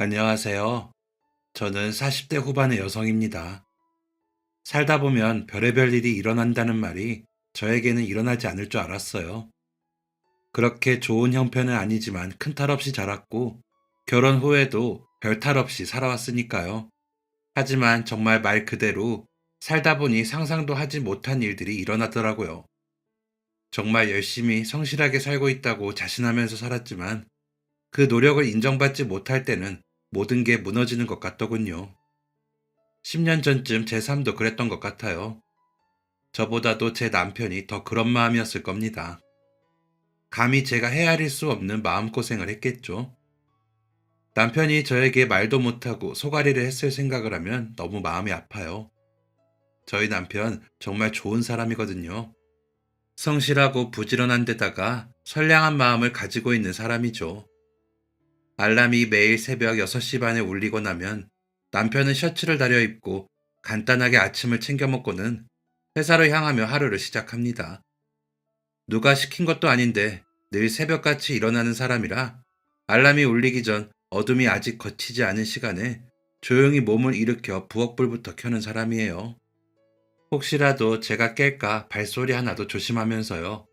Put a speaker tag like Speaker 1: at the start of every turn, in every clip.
Speaker 1: 안녕하세요. 저는 40대 후반의 여성입니다. 살다 보면 별의별 일이 일어난다는 말이 저에게는 일어나지 않을 줄 알았어요. 그렇게 좋은 형편은 아니지만 큰 탈 없이 자랐고, 결혼 후에도 별 탈 없이 살아왔으니까요. 하지만 정말 말 그대로 살다 보니 상상도 하지 못한 일들이 일어나더라고요. 정말 열심히 성실하게 살고 있다고 자신하면서 살았지만, 그 노력을 인정받지 못할 때는 모든 게 무너지는 것 같더군요. 10년 전쯤 제 삶도 그랬던 것 같아요. 저보다도 제 남편이 더 그런 마음이었을 겁니다. 감히 제가 헤아릴 수 없는 마음고생을 했겠죠. 남편이 저에게 말도 못하고 소가리를 했을 생각을 하면 너무 마음이 아파요. 저희 남편 정말 좋은 사람이거든요. 성실하고 부지런한 데다가 선량한 마음을 가지고 있는 사람이죠. 알람이 매일 새벽 6시 반에 울리고 나면 남편은 셔츠를 다려 입고 간단하게 아침을 챙겨 먹고는 회사로 향하며 하루를 시작합니다. 누가 시킨 것도 아닌데 늘 새벽같이 일어나는 사람이라 알람이 울리기 전 어둠이 아직 걷히지 않은 시간에 조용히 몸을 일으켜 부엌불부터 켜는 사람이에요. 혹시라도 제가 깰까 발소리 하나도 조심하면서요.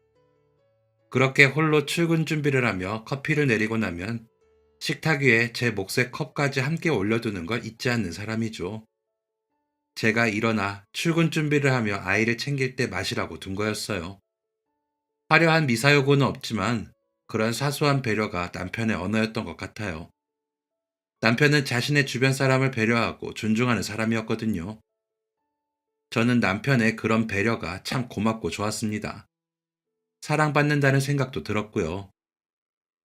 Speaker 1: 그렇게 홀로 출근 준비를 하며 커피를 내리고 나면 식탁 위에 제 몫의 컵까지 함께 올려두는 걸 잊지 않는 사람이죠. 제가 일어나 출근 준비를 하며 아이를 챙길 때 마시라고 둔 거였어요. 화려한 미사여구는 없지만 그런 사소한 배려가 남편의 언어였던 것 같아요. 남편은 자신의 주변 사람을 배려하고 존중하는 사람이었거든요. 저는 남편의 그런 배려가 참 고맙고 좋았습니다. 사랑받는다는 생각도 들었고요.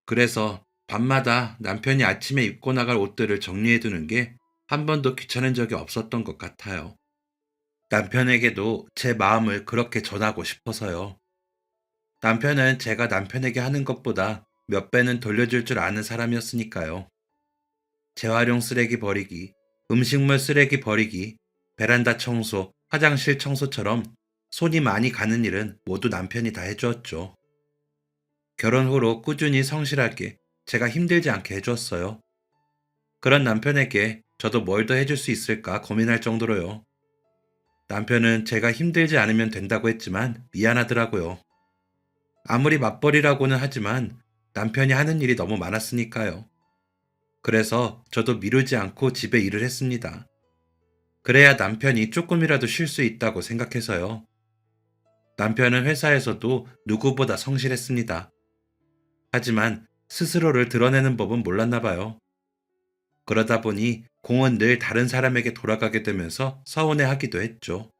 Speaker 1: 그래서 밤마다 남편이 아침에 입고 나갈 옷들을 정리해 두는 게 한 번도 귀찮은 적이 없었던 것 같아요. 남편에게도 제 마음을 그렇게 전하고 싶어서요. 남편은 제가 남편에게 하는 것보다 몇 배는 돌려줄 줄 아는 사람이었으니까요. 재활용 쓰레기 버리기, 음식물 쓰레기 버리기, 베란다 청소, 화장실 청소처럼 손이 많이 가는 일은 모두 남편이 다 해주었죠. 결혼 후로 꾸준히 성실하게 제가 힘들지 않게 해주었어요. 그런 남편에게 저도 뭘 더 해줄 수 있을까 고민할 정도로요. 남편은 제가 힘들지 않으면 된다고 했지만 미안하더라고요. 아무리 맞벌이라고는 하지만 남편이 하는 일이 너무 많았으니까요. 그래서 저도 미루지 않고 집에 일을 했습니다. 그래야 남편이 조금이라도 쉴 수 있다고 생각해서요. 남편은 회사에서도 누구보다 성실했습니다. 하지만 스스로를 드러내는 법은 몰랐나 봐요. 그러다 보니 공은 늘 다른 사람에게 돌아가게 되면서 서운해하기도 했죠.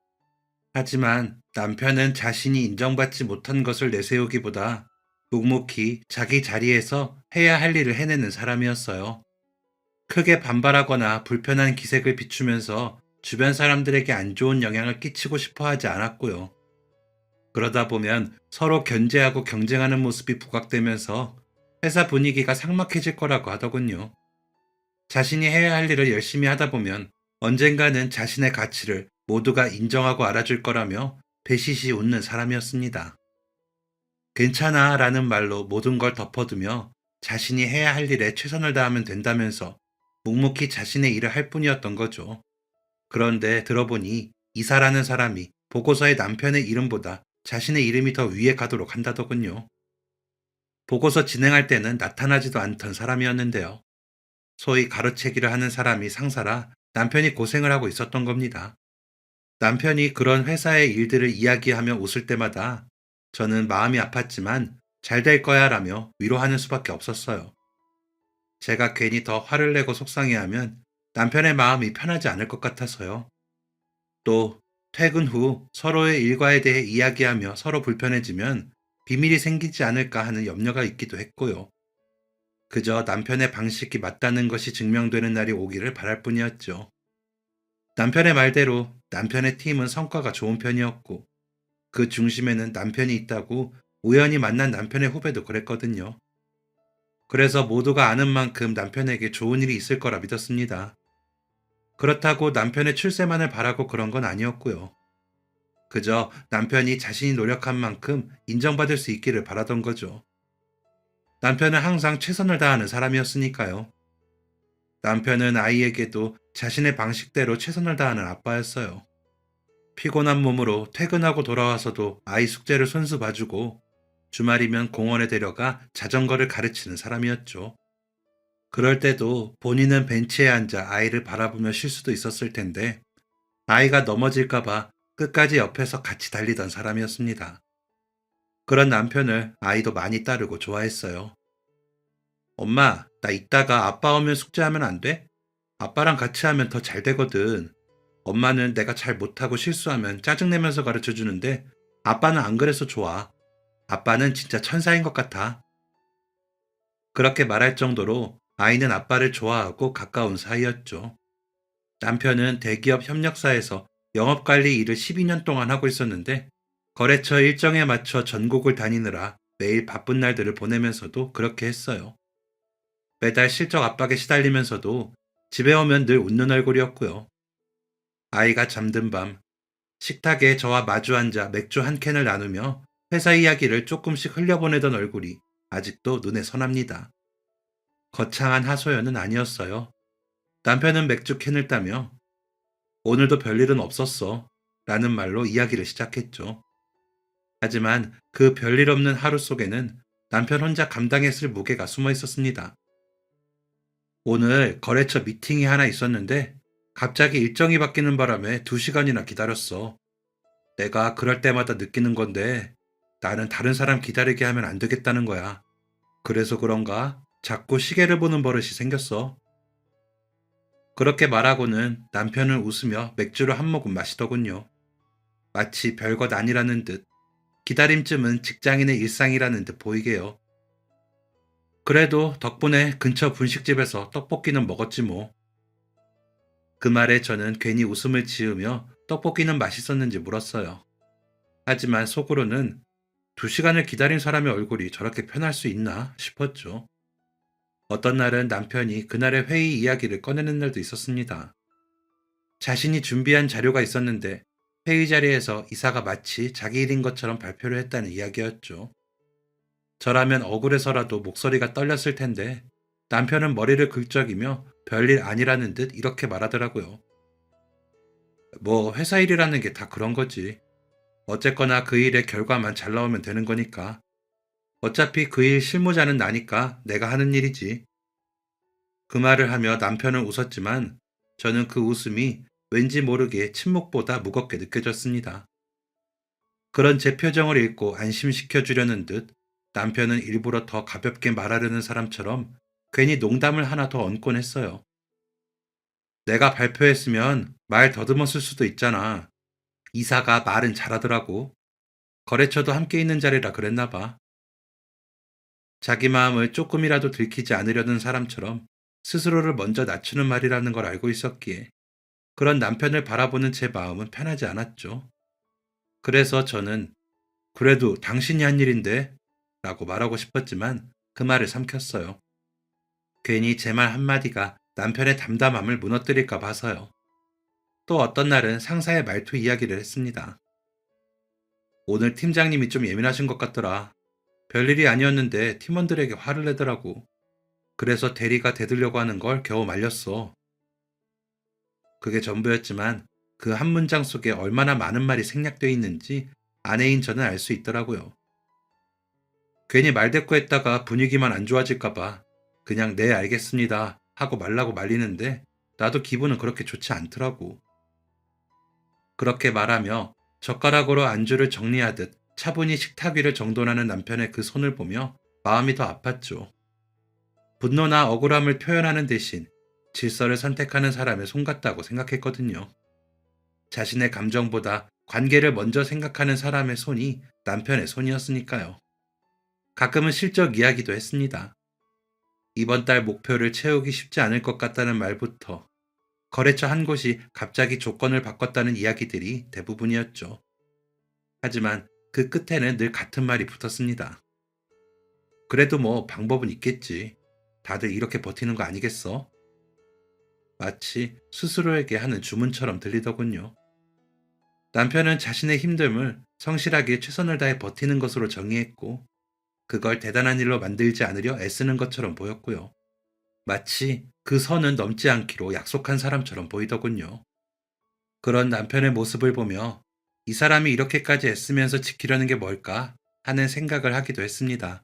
Speaker 1: 하지만 남편은 자신이 인정받지 못한 것을 내세우기보다 묵묵히 자기 자리에서 해야 할 일을 해내는 사람이었어요. 크게 반발하거나 불편한 기색을 비추면서 주변 사람들에게 안 좋은 영향을 끼치고 싶어 하지 않았고요. 그러다 보면 서로 견제하고 경쟁하는 모습이 부각되면서 회사 분위기가 삭막해질 거라고 하더군요. 자신이 해야 할 일을 열심히 하다 보면 언젠가는 자신의 가치를 모두가 인정하고 알아줄 거라며 배시시 웃는 사람이었습니다. 괜찮아 라는 말로 모든 걸 덮어두며 자신이 해야 할 일에 최선을 다하면 된다면서 묵묵히 자신의 일을 할 뿐이었던 거죠. 그런데 들어보니 이사라는 사람이 보고서에 남편의 이름보다 자신의 이름이 더 위에 가도록 한다더군요. 보고서 진행할 때는 나타나지도 않던 사람이었는데요. 소위 가로채기를 하는 사람이 상사라 남편이 고생을 하고 있었던 겁니다. 남편이 그런 회사의 일들을 이야기하며 웃을 때마다 저는 마음이 아팠지만 잘 될 거야 라며 위로하는 수밖에 없었어요. 제가 괜히 더 화를 내고 속상해하면 남편의 마음이 편하지 않을 것 같아서요. 또 퇴근 후 서로의 일과에 대해 이야기하며 서로 불편해지면 비밀이 생기지 않을까 하는 염려가 있기도 했고요. 그저 남편의 방식이 맞다는 것이 증명되는 날이 오기를 바랄 뿐이었죠. 남편의 말대로 남편의 팀은 성과가 좋은 편이었고 그 중심에는 남편이 있다고 우연히 만난 남편의 후배도 그랬거든요. 그래서 모두가 아는 만큼 남편에게 좋은 일이 있을 거라 믿었습니다. 그렇다고 남편의 출세만을 바라고 그런 건 아니었고요. 그저 남편이 자신이 노력한 만큼 인정받을 수 있기를 바라던 거죠. 남편은 항상 최선을 다하는 사람이었으니까요. 남편은 아이에게도 자신의 방식대로 최선을 다하는 아빠였어요. 피곤한 몸으로 퇴근하고 돌아와서도 아이 숙제를 손수 봐주고 주말이면 공원에 데려가 자전거를 가르치는 사람이었죠. 그럴 때도 본인은 벤치에 앉아 아이를 바라보며 쉴 수도 있었을 텐데 아이가 넘어질까봐 끝까지 옆에서 같이 달리던 사람이었습니다. 그런 남편을 아이도 많이 따르고 좋아했어요. 엄마, 나 이따가 아빠 오면 숙제하면 안 돼? 아빠랑 같이 하면 더 잘 되거든. 엄마는 내가 잘 못하고 실수하면 짜증내면서 가르쳐 주는데 아빠는 안 그래서 좋아. 아빠는 진짜 천사인 것 같아. 그렇게 말할 정도로 아이는 아빠를 좋아하고 가까운 사이였죠. 남편은 대기업 협력사에서 영업관리 일을 12년 동안 하고 있었는데 거래처 일정에 맞춰 전국을 다니느라 매일 바쁜 날들을 보내면서도 그렇게 했어요. 매달 실적 압박에 시달리면서도 집에 오면 늘 웃는 얼굴이었고요. 아이가 잠든 밤 식탁에 저와 마주 앉아 맥주 한 캔을 나누며 회사 이야기를 조금씩 흘려보내던 얼굴이 아직도 눈에 선합니다. 거창한 하소연은 아니었어요. 남편은 맥주 캔을 따며 오늘도 별일은 없었어 라는 말로 이야기를 시작했죠. 하지만 그 별일 없는 하루 속에는 남편 혼자 감당했을 무게가 숨어 있었습니다. 오늘 거래처 미팅이 하나 있었는데 갑자기 일정이 바뀌는 바람에 2시간이나 기다렸어. 내가 그럴 때마다 느끼는 건데 나는 다른 사람 기다리게 하면 안 되겠다는 거야. 그래서 그런가 자꾸 시계를 보는 버릇이 생겼어. 그렇게 말하고는 남편은 웃으며 맥주를 한 모금 마시더군요. 마치 별것 아니라는 듯 기다림쯤은 직장인의 일상이라는 듯 보이게요. 그래도 덕분에 근처 분식집에서 떡볶이는 먹었지 뭐. 그 말에 저는 괜히 웃음을 지으며 떡볶이는 맛있었는지 물었어요. 하지만 속으로는 2시간을 기다린 사람의 얼굴이 저렇게 편할 수 있나 싶었죠. 어떤 날은 남편이 그날의 회의 이야기를 꺼내는 날도 있었습니다. 자신이 준비한 자료가 있었는데 회의 자리에서 이사가 마치 자기 일인 것처럼 발표를 했다는 이야기였죠. 저라면 억울해서라도 목소리가 떨렸을 텐데 남편은 머리를 긁적이며 별일 아니라는 듯 이렇게 말하더라고요. 뭐 회사 일이라는 게 다 그런 거지. 어쨌거나 그 일의 결과만 잘 나오면 되는 거니까. 어차피 그 일 실무자는 나니까 내가 하는 일이지. 그 말을 하며 남편은 웃었지만 저는 그 웃음이 왠지 모르게 침묵보다 무겁게 느껴졌습니다. 그런 제 표정을 읽고 안심시켜 주려는 듯 남편은 일부러 더 가볍게 말하려는 사람처럼 괜히 농담을 하나 더 얹곤 했어요. 내가 발표했으면 말 더듬었을 수도 있잖아. 이사가 말은 잘하더라고. 거래처도 함께 있는 자리라 그랬나 봐. 자기 마음을 조금이라도 들키지 않으려는 사람처럼 스스로를 먼저 낮추는 말이라는 걸 알고 있었기에 그런 남편을 바라보는 제 마음은 편하지 않았죠. 그래서 저는 그래도 당신이 한 일인데 라고 말하고 싶었지만 그 말을 삼켰어요. 괜히 제 말 한마디가 남편의 담담함을 무너뜨릴까 봐서요. 또 어떤 날은 상사의 말투 이야기를 했습니다. 오늘 팀장님이 좀 예민하신 것 같더라. 별일이 아니었는데 팀원들에게 화를 내더라고. 그래서 대리가 대들려고 하는 걸 겨우 말렸어. 그게 전부였지만 그 한 문장 속에 얼마나 많은 말이 생략되어 있는지 아내인 저는 알 수 있더라고요. 괜히 말대꾸했다가 분위기만 안 좋아질까봐 그냥 네 알겠습니다 하고 말라고 말리는데 나도 기분은 그렇게 좋지 않더라고. 그렇게 말하며 젓가락으로 안주를 정리하듯 차분히 식탁 위를 정돈하는 남편의 그 손을 보며 마음이 더 아팠죠. 분노나 억울함을 표현하는 대신 질서를 선택하는 사람의 손 같다고 생각했거든요. 자신의 감정보다 관계를 먼저 생각하는 사람의 손이 남편의 손이었으니까요. 가끔은 실적 이야기도 했습니다. 이번 달 목표를 채우기 쉽지 않을 것 같다는 말부터 거래처 한 곳이 갑자기 조건을 바꿨다는 이야기들이 대부분이었죠. 하지만 그 끝에는 늘 같은 말이 붙었습니다. 그래도 뭐 방법은 있겠지. 다들 이렇게 버티는 거 아니겠어? 마치 스스로에게 하는 주문처럼 들리더군요. 남편은 자신의 힘듦을 성실하게 최선을 다해 버티는 것으로 정의했고, 그걸 대단한 일로 만들지 않으려 애쓰는 것처럼 보였고요. 마치 그 선은 넘지 않기로 약속한 사람처럼 보이더군요. 그런 남편의 모습을 보며 이 사람이 이렇게까지 애쓰면서 지키려는 게 뭘까 하는 생각을 하기도 했습니다.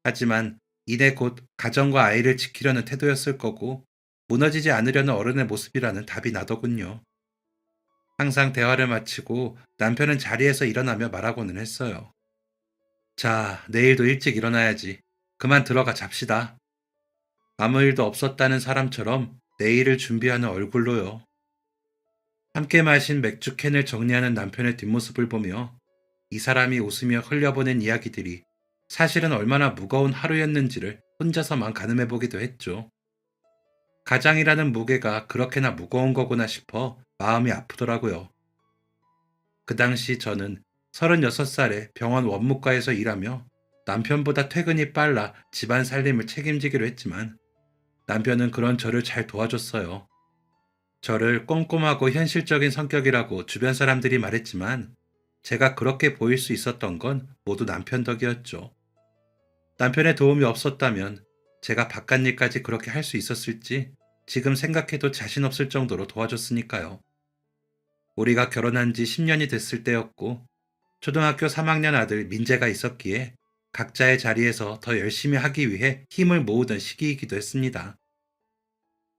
Speaker 1: 하지만 이내 곧 가정과 아이를 지키려는 태도였을 거고 무너지지 않으려는 어른의 모습이라는 답이 나더군요. 항상 대화를 마치고 남편은 자리에서 일어나며 말하고는 했어요. 자, 내일도 일찍 일어나야지. 그만 들어가 잡시다. 아무 일도 없었다는 사람처럼 내일을 준비하는 얼굴로요. 함께 마신 맥주 캔을 정리하는 남편의 뒷모습을 보며 이 사람이 웃으며 흘려보낸 이야기들이 사실은 얼마나 무거운 하루였는지를 혼자서만 가늠해 보기도 했죠. 가장이라는 무게가 그렇게나 무거운 거구나 싶어 마음이 아프더라고요. 그 당시 저는 36살에 병원 원무과에서 일하며 남편보다 퇴근이 빨라 집안 살림을 책임지기로 했지만 남편은 그런 저를 잘 도와줬어요. 저를 꼼꼼하고 현실적인 성격이라고 주변 사람들이 말했지만 제가 그렇게 보일 수 있었던 건 모두 남편 덕이었죠. 남편의 도움이 없었다면 제가 바깥일까지 그렇게 할 수 있었을지 지금 생각해도 자신 없을 정도로 도와줬으니까요. 우리가 결혼한 지 10년이 됐을 때였고 초등학교 3학년 아들 민재가 있었기에 각자의 자리에서 더 열심히 하기 위해 힘을 모으던 시기이기도 했습니다.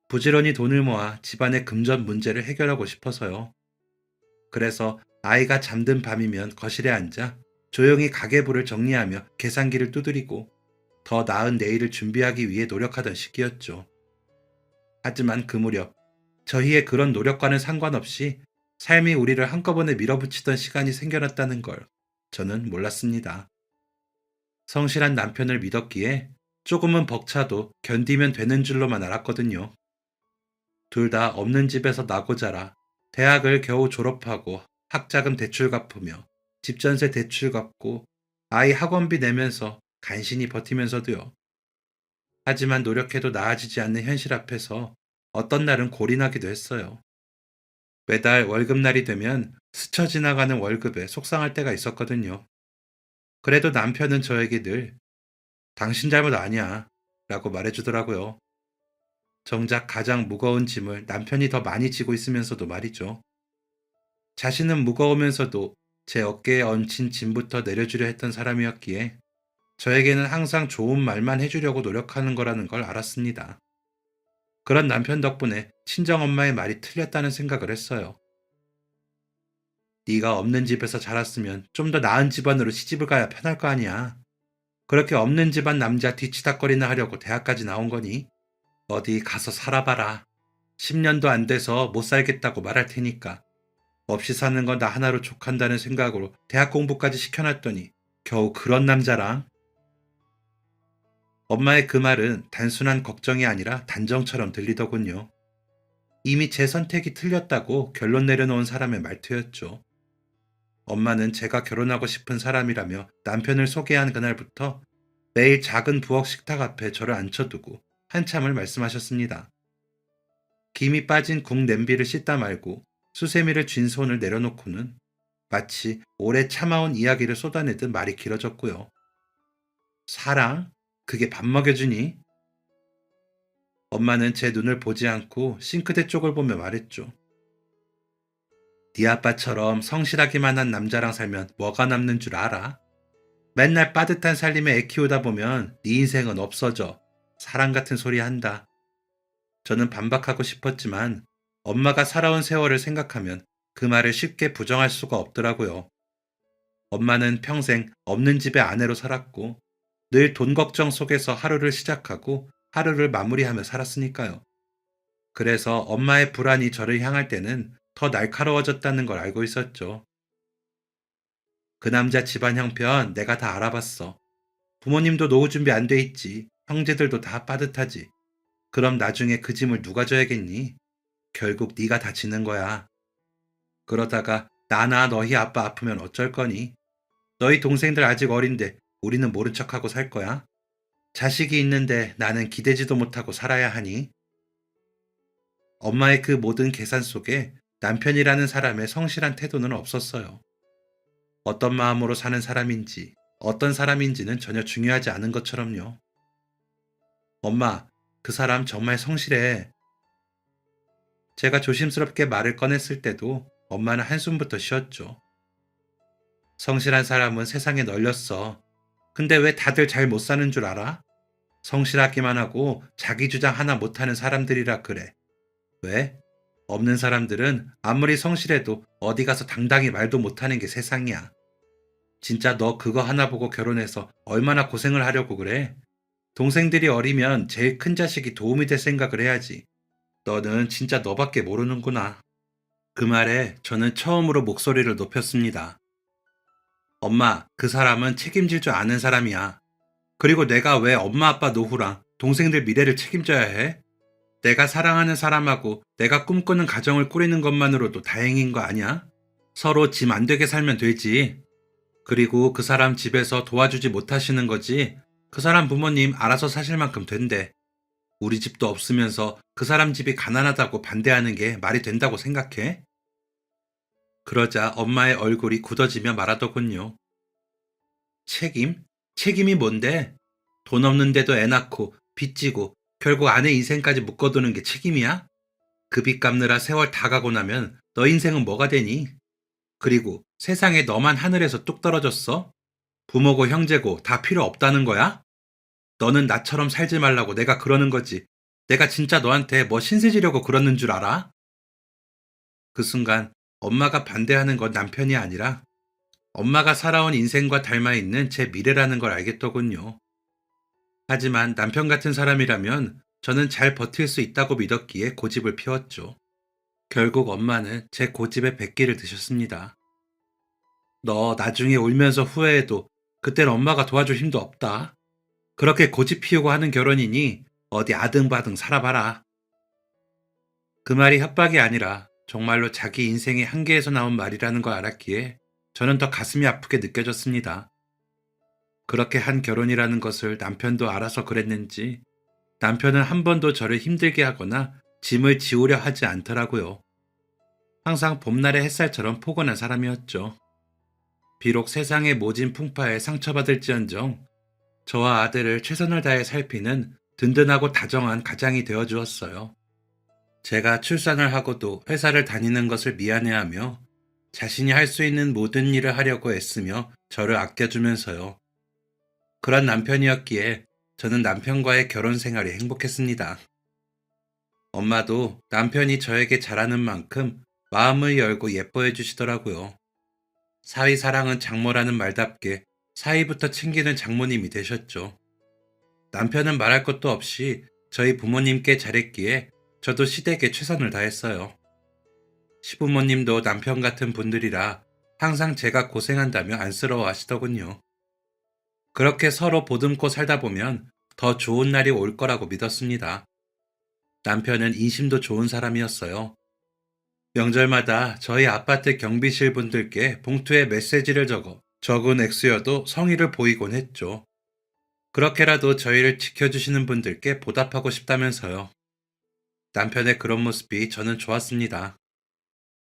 Speaker 1: 부지런히 돈을 모아 집안의 금전 문제를 해결하고 싶어서요. 그래서 아이가 잠든 밤이면 거실에 앉아 조용히 가계부를 정리하며 계산기를 두드리고 더 나은 내일을 준비하기 위해 노력하던 시기였죠. 하지만 그 무렵 저희의 그런 노력과는 상관없이 삶이 우리를 한꺼번에 밀어붙이던 시간이 생겨났다는 걸 저는 몰랐습니다. 성실한 남편을 믿었기에 조금은 벅차도 견디면 되는 줄로만 알았거든요. 둘 다 없는 집에서 나고 자라 대학을 겨우 졸업하고 학자금 대출 갚으며 집 전세 대출 갚고 아이 학원비 내면서 간신히 버티면서도요. 하지만 노력해도 나아지지 않는 현실 앞에서 어떤 날은 골이 나기도 했어요. 매달 월급날이 되면 스쳐 지나가는 월급에 속상할 때가 있었거든요. 그래도 남편은 저에게 늘 당신 잘못 아니야 라고 말해주더라고요. 정작 가장 무거운 짐을 남편이 더 많이 지고 있으면서도 말이죠. 자신은 무거우면서도 제 어깨에 얹힌 짐부터 내려주려 했던 사람이었기에 저에게는 항상 좋은 말만 해주려고 노력하는 거라는 걸 알았습니다. 그런 남편 덕분에 친정엄마의 말이 틀렸다는 생각을 했어요. 네가 없는 집에서 자랐으면 좀 더 나은 집안으로 시집을 가야 편할 거 아니야. 그렇게 없는 집안 남자 뒤치다거리나 하려고 대학까지 나온 거니? 어디 가서 살아봐라. 10년도 안 돼서 못 살겠다고 말할 테니까. 없이 사는 건 나 하나로 족한다는 생각으로 대학 공부까지 시켜놨더니 겨우 그런 남자랑. 엄마의 그 말은 단순한 걱정이 아니라 단정처럼 들리더군요. 이미 제 선택이 틀렸다고 결론 내려놓은 사람의 말투였죠. 엄마는 제가 결혼하고 싶은 사람이라며 남편을 소개한 그날부터 매일 작은 부엌 식탁 앞에 저를 앉혀두고 한참을 말씀하셨습니다. 김이 빠진 국 냄비를 씻다 말고 수세미를 쥔 손을 내려놓고는 마치 오래 참아온 이야기를 쏟아내듯 말이 길어졌고요. 사랑? 그게 밥 먹여주니? 엄마는 제 눈을 보지 않고 싱크대 쪽을 보며 말했죠. 네 아빠처럼 성실하기만 한 남자랑 살면 뭐가 남는 줄 알아? 맨날 빠듯한 살림에 애 키우다 보면 네 인생은 없어져. 사랑 같은 소리 한다. 저는 반박하고 싶었지만 엄마가 살아온 세월을 생각하면 그 말을 쉽게 부정할 수가 없더라고요. 엄마는 평생 없는 집의 아내로 살았고 늘 돈 걱정 속에서 하루를 시작하고 하루를 마무리하며 살았으니까요. 그래서 엄마의 불안이 저를 향할 때는 더 날카로워졌다는 걸 알고 있었죠. 그 남자 집안 형편 내가 다 알아봤어. 부모님도 노후 준비 안 돼 있지. 형제들도 다 빠듯하지. 그럼 나중에 그 짐을 누가 져야겠니? 결국 네가 다 지는 거야. 그러다가 나나 너희 아빠 아프면 어쩔 거니? 너희 동생들 아직 어린데 우리는 모른 척하고 살 거야? 자식이 있는데 나는 기대지도 못하고 살아야 하니? 엄마의 그 모든 계산 속에 남편이라는 사람의 성실한 태도는 없었어요. 어떤 마음으로 사는 사람인지, 어떤 사람인지는 전혀 중요하지 않은 것처럼요. 엄마, 그 사람 정말 성실해. 제가 조심스럽게 말을 꺼냈을 때도 엄마는 한숨부터 쉬었죠. 성실한 사람은 세상에 널렸어. 근데 왜 다들 잘 못 사는 줄 알아? 성실하기만 하고 자기 주장 하나 못하는 사람들이라 그래. 왜? 없는 사람들은 아무리 성실해도 어디 가서 당당히 말도 못하는 게 세상이야. 진짜 너 그거 하나 보고 결혼해서 얼마나 고생을 하려고 그래? 동생들이 어리면 제일 큰 자식이 도움이 될 생각을 해야지. 너는 진짜 너밖에 모르는구나. 그 말에 저는 처음으로 목소리를 높였습니다. 엄마, 그 사람은 책임질 줄 아는 사람이야. 그리고 내가 왜 엄마 아빠 노후랑 동생들 미래를 책임져야 해? 내가 사랑하는 사람하고 내가 꿈꾸는 가정을 꾸리는 것만으로도 다행인 거 아니야? 서로 짐 안 되게 살면 되지. 그리고 그 사람 집에서 도와주지 못하시는 거지. 그 사람 부모님 알아서 사실 만큼 된대. 우리 집도 없으면서 그 사람 집이 가난하다고 반대하는 게 말이 된다고 생각해? 그러자 엄마의 얼굴이 굳어지며 말하더군요. 책임? 책임이 뭔데? 돈 없는데도 애 낳고 빚지고 결국 아내 인생까지 묶어두는 게 책임이야? 그 빚 갚느라 세월 다 가고 나면 너 인생은 뭐가 되니? 그리고 세상에 너만 하늘에서 뚝 떨어졌어? 부모고 형제고 다 필요 없다는 거야? 너는 나처럼 살지 말라고 내가 그러는 거지. 내가 진짜 너한테 뭐 신세 지려고 그러는 줄 알아? 그 순간 엄마가 반대하는 건 남편이 아니라 엄마가 살아온 인생과 닮아 있는 제 미래라는 걸 알겠더군요. 하지만 남편 같은 사람이라면 저는 잘 버틸 수 있다고 믿었기에 고집을 피웠죠. 결국 엄마는 제 고집에 백기를 드셨습니다. 너 나중에 울면서 후회해도 그땐 엄마가 도와줄 힘도 없다. 그렇게 고집 피우고 하는 결혼이니 어디 아등바등 살아봐라. 그 말이 협박이 아니라 정말로 자기 인생의 한계에서 나온 말이라는 걸 알았기에 저는 더 가슴이 아프게 느껴졌습니다. 그렇게 한 결혼이라는 것을 남편도 알아서 그랬는지 남편은 한 번도 저를 힘들게 하거나 짐을 지우려 하지 않더라고요. 항상 봄날의 햇살처럼 포근한 사람이었죠. 비록 세상의 모진 풍파에 상처받을지언정 저와 아들을 최선을 다해 살피는 든든하고 다정한 가장이 되어 주었어요. 제가 출산을 하고도 회사를 다니는 것을 미안해하며 자신이 할 수 있는 모든 일을 하려고 애쓰며 저를 아껴주면서요. 그런 남편이었기에 저는 남편과의 결혼 생활이 행복했습니다. 엄마도 남편이 저에게 잘하는 만큼 마음을 열고 예뻐해 주시더라고요. 사위 사랑은 장모라는 말답게 사위부터 챙기는 장모님이 되셨죠. 남편은 말할 것도 없이 저희 부모님께 잘했기에 저도 시댁에 최선을 다했어요. 시부모님도 남편 같은 분들이라 항상 제가 고생한다며 안쓰러워 하시더군요. 그렇게 서로 보듬고 살다 보면 더 좋은 날이 올 거라고 믿었습니다. 남편은 인심도 좋은 사람이었어요. 명절마다 저희 아파트 경비실 분들께 봉투에 메시지를 적어 적은 액수여도 성의를 보이곤 했죠. 그렇게라도 저희를 지켜주시는 분들께 보답하고 싶다면서요. 남편의 그런 모습이 저는 좋았습니다.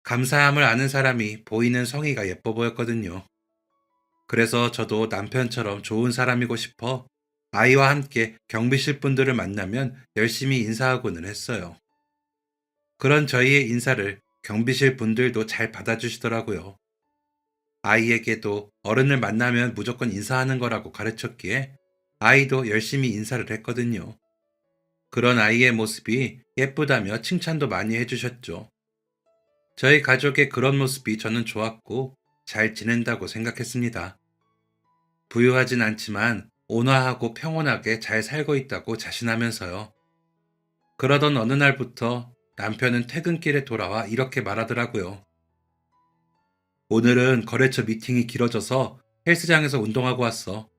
Speaker 1: 감사함을 아는 사람이 보이는 성의가 예뻐 보였거든요. 그래서 저도 남편처럼 좋은 사람이고 싶어 아이와 함께 경비실 분들을 만나면 열심히 인사하고는 했어요. 그런 저희의 인사를 경비실 분들도 잘 받아주시더라고요. 아이에게도 어른을 만나면 무조건 인사하는 거라고 가르쳤기에 아이도 열심히 인사를 했거든요. 그런 아이의 모습이 예쁘다며 칭찬도 많이 해주셨죠. 저희 가족의 그런 모습이 저는 좋았고 잘 지낸다고 생각했습니다. 부유하진 않지만 온화하고 평온하게 잘 살고 있다고 자신하면서요. 그러던 어느 날부터 남편은 퇴근길에 돌아와 이렇게 말하더라고요. 오늘은 거래처 미팅이 길어져서 헬스장에서 운동하고 왔어.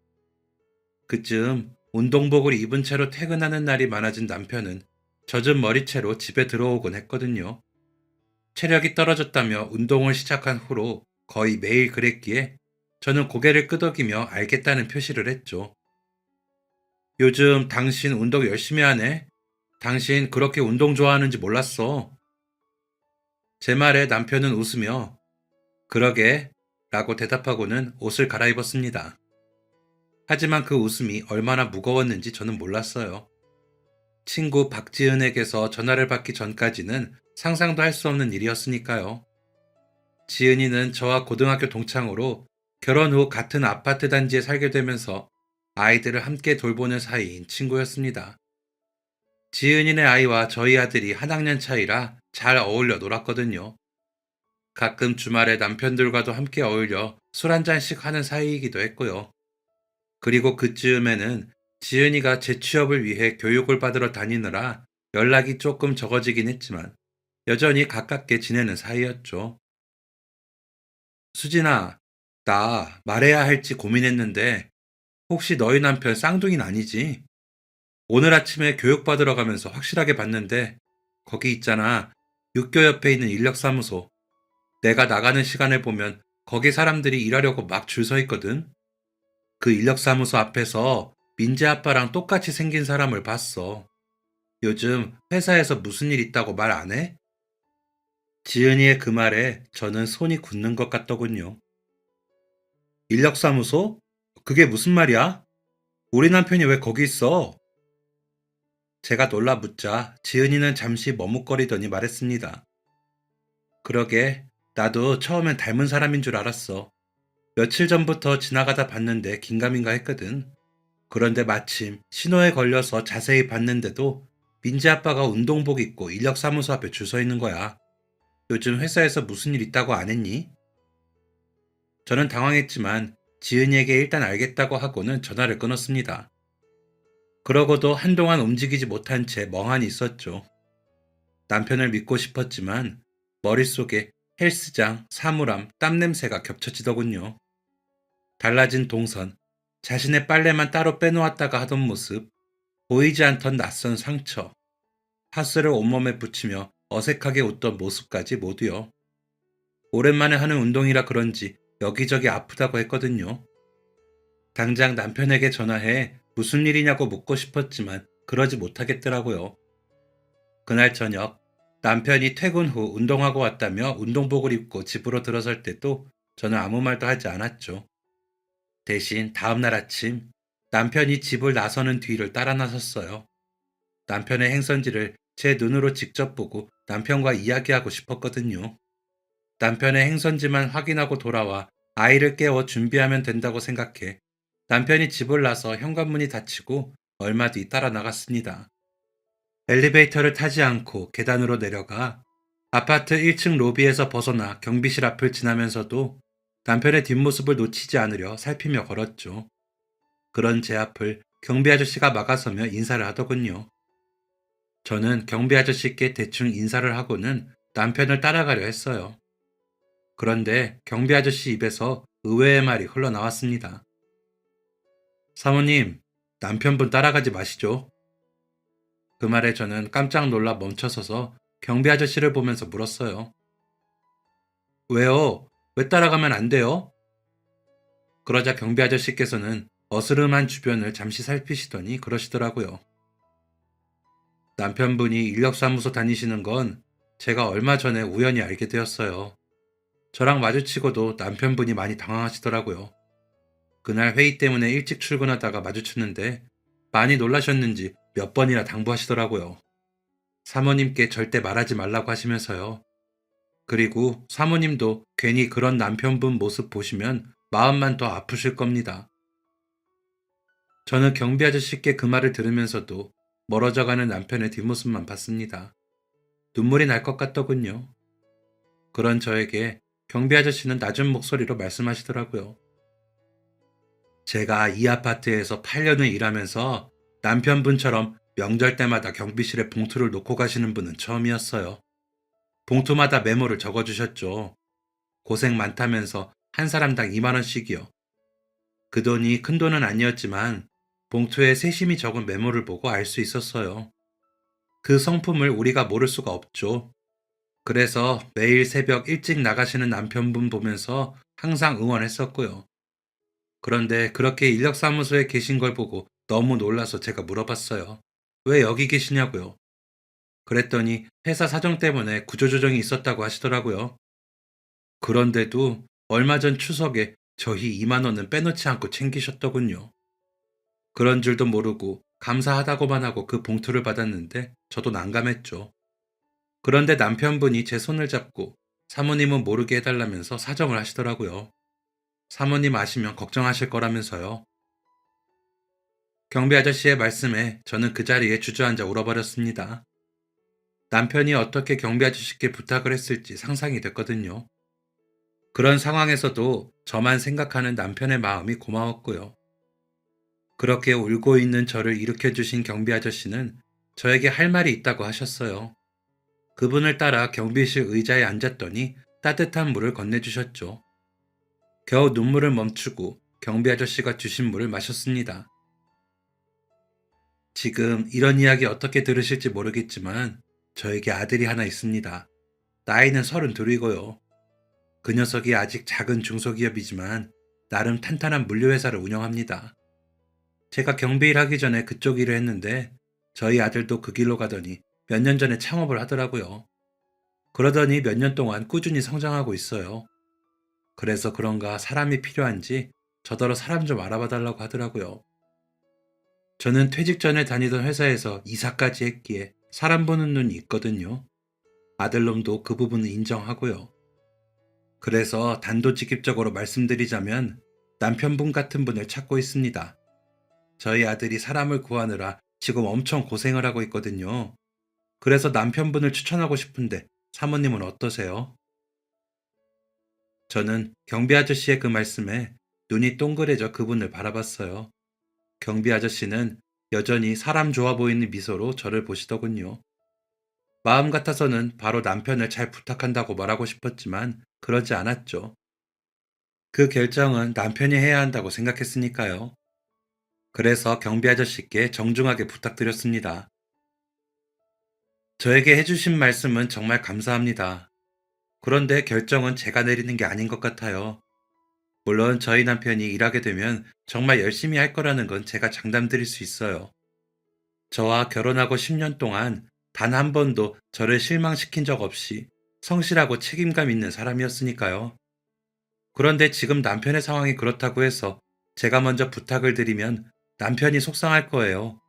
Speaker 1: 그쯤 운동복을 입은 채로 퇴근하는 날이 많아진 남편은 젖은 머리채로 집에 들어오곤 했거든요. 체력이 떨어졌다며 운동을 시작한 후로 거의 매일 그랬기에 저는 고개를 끄덕이며 알겠다는 표시를 했죠. 요즘 당신 운동 열심히 하네? 당신 그렇게 운동 좋아하는지 몰랐어. 제 말에 남편은 웃으며 그러게 라고 대답하고는 옷을 갈아입었습니다. 하지만 그 웃음이 얼마나 무거웠는지 저는 몰랐어요. 친구 박지은에게서 전화를 받기 전까지는 상상도 할 수 없는 일이었으니까요. 지은이는 저와 고등학교 동창으로 결혼 후 같은 아파트 단지에 살게 되면서 아이들을 함께 돌보는 사이인 친구였습니다. 지은이네 아이와 저희 아들이 한 학년 차이라 잘 어울려 놀았거든요. 가끔 주말에 남편들과도 함께 어울려 술 한 잔씩 하는 사이이기도 했고요. 그리고 그즈음에는 지은이가 재취업을 위해 교육을 받으러 다니느라 연락이 조금 적어지긴 했지만 여전히 가깝게 지내는 사이였죠. 수진아, 나 말해야 할지 고민했는데 혹시 너희 남편 쌍둥이는 아니지? 오늘 아침에 교육받으러 가면서 확실하게 봤는데 거기 있잖아. 육교 옆에 있는 인력사무소. 내가 나가는 시간에 보면 거기 사람들이 일하려고 막 줄 서 있거든. 그 인력사무소 앞에서 민재 아빠랑 똑같이 생긴 사람을 봤어. 요즘 회사에서 무슨 일 있다고 말 안 해? 지은이의 그 말에 저는 손이 굳는 것 같더군요. 인력사무소? 그게 무슨 말이야? 우리 남편이 왜 거기 있어? 제가 놀라 묻자 지은이는 잠시 머뭇거리더니 말했습니다. 그러게, 나도 처음엔 닮은 사람인 줄 알았어. 며칠 전부터 지나가다 봤는데 긴가민가 했거든. 그런데 마침 신호에 걸려서 자세히 봤는데도 민지 아빠가 운동복 입고 인력사무소 앞에 줄 서 있는 거야. 요즘 회사에서 무슨 일 있다고 안 했니? 저는 당황했지만 지은이에게 일단 알겠다고 하고는 전화를 끊었습니다. 그러고도 한동안 움직이지 못한 채 멍하니 있었죠. 남편을 믿고 싶었지만 머릿속에 헬스장, 사물함, 땀 냄새가 겹쳐지더군요. 달라진 동선, 자신의 빨래만 따로 빼놓았다가 하던 모습, 보이지 않던 낯선 상처, 파스를 온몸에 붙이며 어색하게 웃던 모습까지 모두요. 오랜만에 하는 운동이라 그런지 여기저기 아프다고 했거든요. 당장 남편에게 전화해 무슨 일이냐고 묻고 싶었지만 그러지 못하겠더라고요. 그날 저녁 남편이 퇴근 후 운동하고 왔다며 운동복을 입고 집으로 들어설 때도 저는 아무 말도 하지 않았죠. 대신 다음날 아침 남편이 집을 나서는 뒤를 따라 나섰어요. 남편의 행선지를 제 눈으로 직접 보고 남편과 이야기하고 싶었거든요. 남편의 행선지만 확인하고 돌아와 아이를 깨워 준비하면 된다고 생각해 남편이 집을 나서 현관문이 닫히고 얼마 뒤 따라 나갔습니다. 엘리베이터를 타지 않고 계단으로 내려가 아파트 1층 로비에서 벗어나 경비실 앞을 지나면서도 남편의 뒷모습을 놓치지 않으려 살피며 걸었죠. 그런 제 앞을 경비 아저씨가 막아서며 인사를 하더군요. 저는 경비 아저씨께 대충 인사를 하고는 남편을 따라가려 했어요. 그런데 경비 아저씨 입에서 의외의 말이 흘러나왔습니다. 사모님, 남편분 따라가지 마시죠. 그 말에 저는 깜짝 놀라 멈춰서서 경비 아저씨를 보면서 물었어요. 왜요? 왜 따라가면 안 돼요? 그러자 경비 아저씨께서는 어스름한 주변을 잠시 살피시더니 그러시더라고요. 남편분이 인력사무소 다니시는 건 제가 얼마 전에 우연히 알게 되었어요. 저랑 마주치고도 남편분이 많이 당황하시더라고요. 그날 회의 때문에 일찍 출근하다가 마주쳤는데 많이 놀라셨는지 몇 번이나 당부하시더라고요. 사모님께 절대 말하지 말라고 하시면서요. 그리고 사모님도 괜히 그런 남편분 모습 보시면 마음만 더 아프실 겁니다. 저는 경비 아저씨께 그 말을 들으면서도 멀어져가는 남편의 뒷모습만 봤습니다. 눈물이 날 것 같더군요. 그런 저에게 경비 아저씨는 낮은 목소리로 말씀하시더라고요. 제가 이 아파트에서 8년을 일하면서 남편분처럼 명절 때마다 경비실에 봉투를 놓고 가시는 분은 처음이었어요. 봉투마다 메모를 적어주셨죠. 고생 많다면서 한 사람당 2만 원씩이요. 그 돈이 큰 돈은 아니었지만 봉투에 세심히 적은 메모를 보고 알 수 있었어요. 그 성품을 우리가 모를 수가 없죠. 그래서 매일 새벽 일찍 나가시는 남편분 보면서 항상 응원했었고요. 그런데 그렇게 인력사무소에 계신 걸 보고 너무 놀라서 제가 물어봤어요. 왜 여기 계시냐고요. 그랬더니 회사 사정 때문에 구조조정이 있었다고 하시더라고요. 그런데도 얼마 전 추석에 저희 2만 원은 빼놓지 않고 챙기셨더군요. 그런 줄도 모르고 감사하다고만 하고 그 봉투를 받았는데 저도 난감했죠. 그런데 남편분이 제 손을 잡고 사모님은 모르게 해달라면서 사정을 하시더라고요. 사모님 아시면 걱정하실 거라면서요. 경비 아저씨의 말씀에 저는 그 자리에 주저앉아 울어버렸습니다. 남편이 어떻게 경비 아저씨께 부탁을 했을지 상상이 됐거든요. 그런 상황에서도 저만 생각하는 남편의 마음이 고마웠고요. 그렇게 울고 있는 저를 일으켜주신 경비 아저씨는 저에게 할 말이 있다고 하셨어요. 그분을 따라 경비실 의자에 앉았더니 따뜻한 물을 건네주셨죠. 겨우 눈물을 멈추고 경비 아저씨가 주신 물을 마셨습니다. 지금 이런 이야기 어떻게 들으실지 모르겠지만 저에게 아들이 하나 있습니다. 나이는 32이고요. 그 녀석이 아직 작은 중소기업이지만 나름 탄탄한 물류회사를 운영합니다. 제가 경비 일하기 전에 그쪽 일을 했는데 저희 아들도 그 길로 가더니 몇 년 전에 창업을 하더라고요. 그러더니 몇 년 동안 꾸준히 성장하고 있어요. 그래서 그런가 사람이 필요한지 저더러 사람 좀 알아봐 달라고 하더라고요. 저는 퇴직 전에 다니던 회사에서 이사까지 했기에 사람 보는 눈이 있거든요. 아들놈도 그 부분은 인정하고요. 그래서 단도직입적으로 말씀드리자면 남편분 같은 분을 찾고 있습니다. 저희 아들이 사람을 구하느라 지금 엄청 고생을 하고 있거든요. 그래서 남편분을 추천하고 싶은데 사모님은 어떠세요? 저는 경비 아저씨의 그 말씀에 눈이 동그래져 그분을 바라봤어요. 경비 아저씨는 여전히 사람 좋아 보이는 미소로 저를 보시더군요. 마음 같아서는 바로 남편을 잘 부탁한다고 말하고 싶었지만 그러지 않았죠. 그 결정은 남편이 해야 한다고 생각했으니까요. 그래서 경비 아저씨께 정중하게 부탁드렸습니다. 저에게 해주신 말씀은 정말 감사합니다. 그런데 결정은 제가 내리는 게 아닌 것 같아요. 물론 저희 남편이 일하게 되면 정말 열심히 할 거라는 건 제가 장담드릴 수 있어요. 저와 결혼하고 10년 동안 단 한 번도 저를 실망시킨 적 없이 성실하고 책임감 있는 사람이었으니까요. 그런데 지금 남편의 상황이 그렇다고 해서 제가 먼저 부탁을 드리면 남편이 속상할 거예요.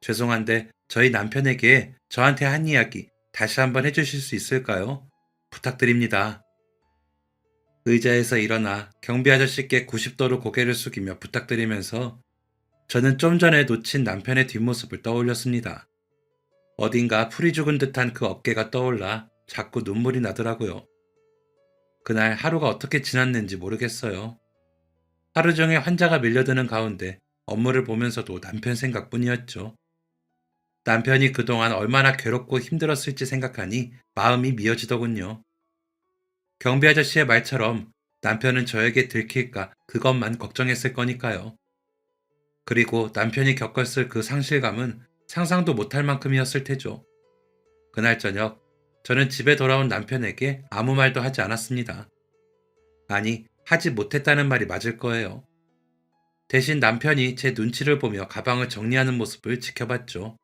Speaker 1: 죄송한데 저희 남편에게 저한테 한 이야기 다시 한번 해주실 수 있을까요? 부탁드립니다. 의자에서 일어나 경비 아저씨께 90도로 고개를 숙이며 부탁드리면서 저는 좀 전에 놓친 남편의 뒷모습을 떠올렸습니다. 어딘가 풀이 죽은 듯한 그 어깨가 떠올라 자꾸 눈물이 나더라고요. 그날 하루가 어떻게 지났는지 모르겠어요. 하루 종일 환자가 밀려드는 가운데 업무를 보면서도 남편 생각뿐이었죠. 남편이 그동안 얼마나 괴롭고 힘들었을지 생각하니 마음이 미어지더군요. 경비 아저씨의 말처럼 남편은 저에게 들킬까 그것만 걱정했을 거니까요. 그리고 남편이 겪었을 그 상실감은 상상도 못할 만큼이었을 테죠. 그날 저녁, 저는 집에 돌아온 남편에게 아무 말도 하지 않았습니다. 아니, 하지 못했다는 말이 맞을 거예요. 대신 남편이 제 눈치를 보며 가방을 정리하는 모습을 지켜봤죠.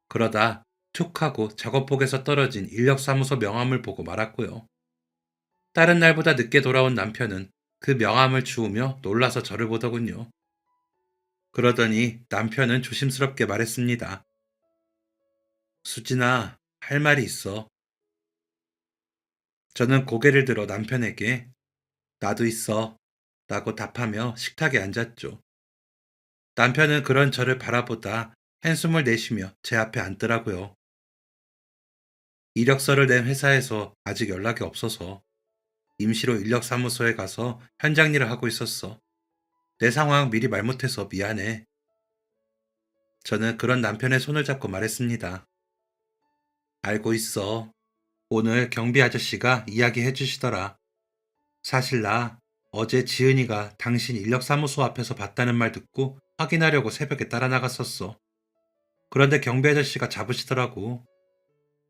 Speaker 1: 그러다 툭 하고 작업복에서 떨어진 인력사무소 명함을 보고 말았고요. 다른 날보다 늦게 돌아온 남편은 그 명함을 주우며 놀라서 저를 보더군요. 그러더니 남편은 조심스럽게 말했습니다. 수진아, 할 말이 있어. 저는 고개를 들어 남편에게 나도 있어 라고 답하며 식탁에 앉았죠. 남편은 그런 저를 바라보다 한숨을 내쉬며 제 앞에 앉더라고요. 이력서를 낸 회사에서 아직 연락이 없어서 임시로 인력사무소에 가서 현장 일을 하고 있었어. 내 상황 미리 말 못해서 미안해. 저는 그런 남편의 손을 잡고 말했습니다. 알고 있어. 오늘 경비 아저씨가 이야기해 주시더라. 사실 나 어제 지은이가 당신 인력사무소 앞에서 봤다는 말 듣고 확인하려고 새벽에 따라 나갔었어. 그런데 경비 아저씨가 잡으시더라고.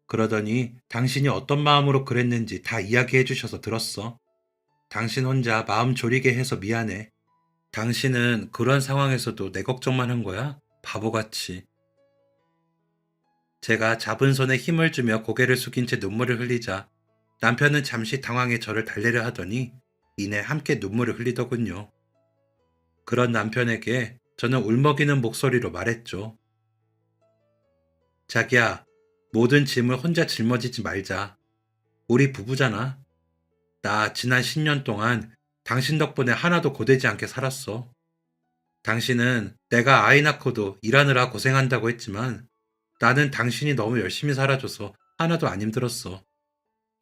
Speaker 1: 그러더니 당신이 어떤 마음으로 그랬는지 다 이야기해 주셔서 들었어. 당신 혼자 마음 졸이게 해서 미안해. 당신은 그런 상황에서도 내 걱정만 한 거야? 바보같이. 제가 잡은 손에 힘을 주며 고개를 숙인 채 눈물을 흘리자 남편은 잠시 당황해 저를 달래려 하더니 이내 함께 눈물을 흘리더군요. 그런 남편에게 저는 울먹이는 목소리로 말했죠. 자기야, 모든 짐을 혼자 짊어지지 말자. 우리 부부잖아. 나 지난 10년 동안 당신 덕분에 하나도 고되지 않게 살았어. 당신은 내가 아이 낳고도 일하느라 고생한다고 했지만 나는 당신이 너무 열심히 살아줘서 하나도 안 힘들었어.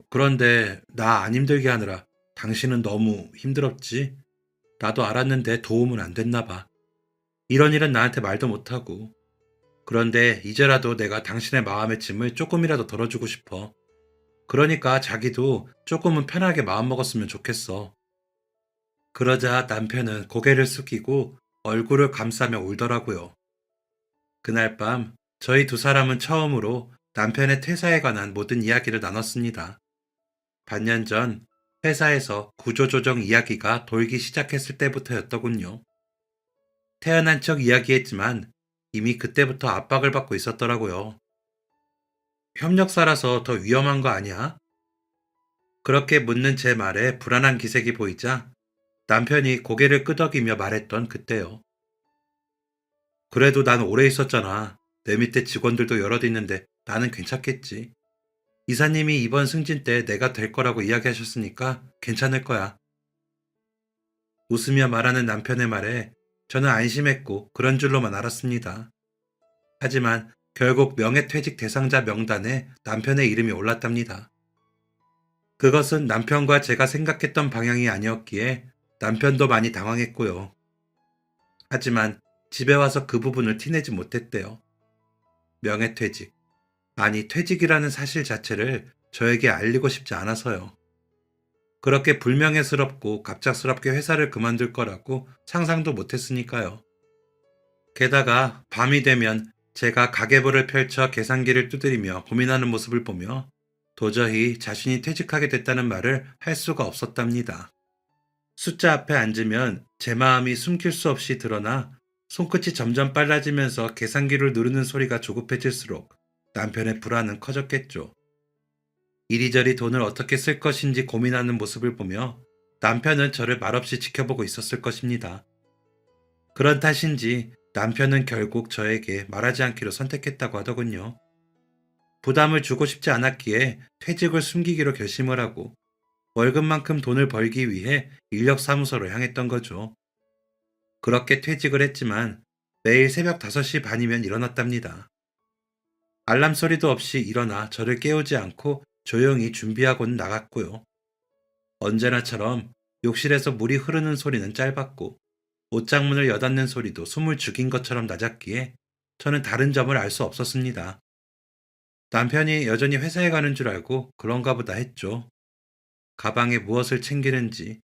Speaker 1: 그런데 나 안 힘들게 하느라 당신은 너무 힘들었지? 나도 알았는데 도움은 안 됐나 봐. 이런 일은 나한테 말도 못하고. 그런데 이제라도 내가 당신의 마음의 짐을 조금이라도 덜어주고 싶어. 그러니까 자기도 조금은 편하게 마음먹었으면 좋겠어. 그러자 남편은 고개를 숙이고 얼굴을 감싸며 울더라고요. 그날 밤 저희 두 사람은 처음으로 남편의 퇴사에 관한 모든 이야기를 나눴습니다. 반년 전 회사에서 구조조정 이야기가 돌기 시작했을 때부터였더군요. 태어난 척 이야기했지만 이미 그때부터 압박을 받고 있었더라고요. 협력사라서 더 위험한 거 아니야? 그렇게 묻는 제 말에 불안한 기색이 보이자 남편이 고개를 끄덕이며 말했던 그때요. 그래도 난 오래 있었잖아. 내 밑에 직원들도 여럿 있는데 나는 괜찮겠지. 이사님이 이번 승진 때 내가 될 거라고 이야기하셨으니까 괜찮을 거야. 웃으며 말하는 남편의 말에 저는 안심했고 그런 줄로만 알았습니다. 하지만 결국 명예퇴직 대상자 명단에 남편의 이름이 올랐답니다. 그것은 남편과 제가 생각했던 방향이 아니었기에 남편도 많이 당황했고요. 하지만 집에 와서 그 부분을 티내지 못했대요. 명예퇴직, 아니 퇴직이라는 사실 자체를 저에게 알리고 싶지 않아서요. 그렇게 불명예스럽고 갑작스럽게 회사를 그만둘 거라고 상상도 못했으니까요. 게다가 밤이 되면 제가 가계부를 펼쳐 계산기를 두드리며 고민하는 모습을 보며 도저히 자신이 퇴직하게 됐다는 말을 할 수가 없었답니다. 숫자 앞에 앉으면 제 마음이 숨길 수 없이 드러나 손끝이 점점 빨라지면서 계산기를 누르는 소리가 조급해질수록 남편의 불안은 커졌겠죠. 이리저리 돈을 어떻게 쓸 것인지 고민하는 모습을 보며 남편은 저를 말없이 지켜보고 있었을 것입니다. 그런 탓인지 남편은 결국 저에게 말하지 않기로 선택했다고 하더군요. 부담을 주고 싶지 않았기에 퇴직을 숨기기로 결심을 하고 월급만큼 돈을 벌기 위해 인력사무소로 향했던 거죠. 그렇게 퇴직을 했지만 매일 새벽 5시 반이면 일어났답니다. 알람 소리도 없이 일어나 저를 깨우지 않고 조용히 준비하고는 나갔고요. 언제나처럼 욕실에서 물이 흐르는 소리는 짧았고 옷장문을 여닫는 소리도 숨을 죽인 것처럼 낮았기에 저는 다른 점을 알 수 없었습니다. 남편이 여전히 회사에 가는 줄 알고 그런가 보다 했죠. 가방에 무엇을 챙기는지,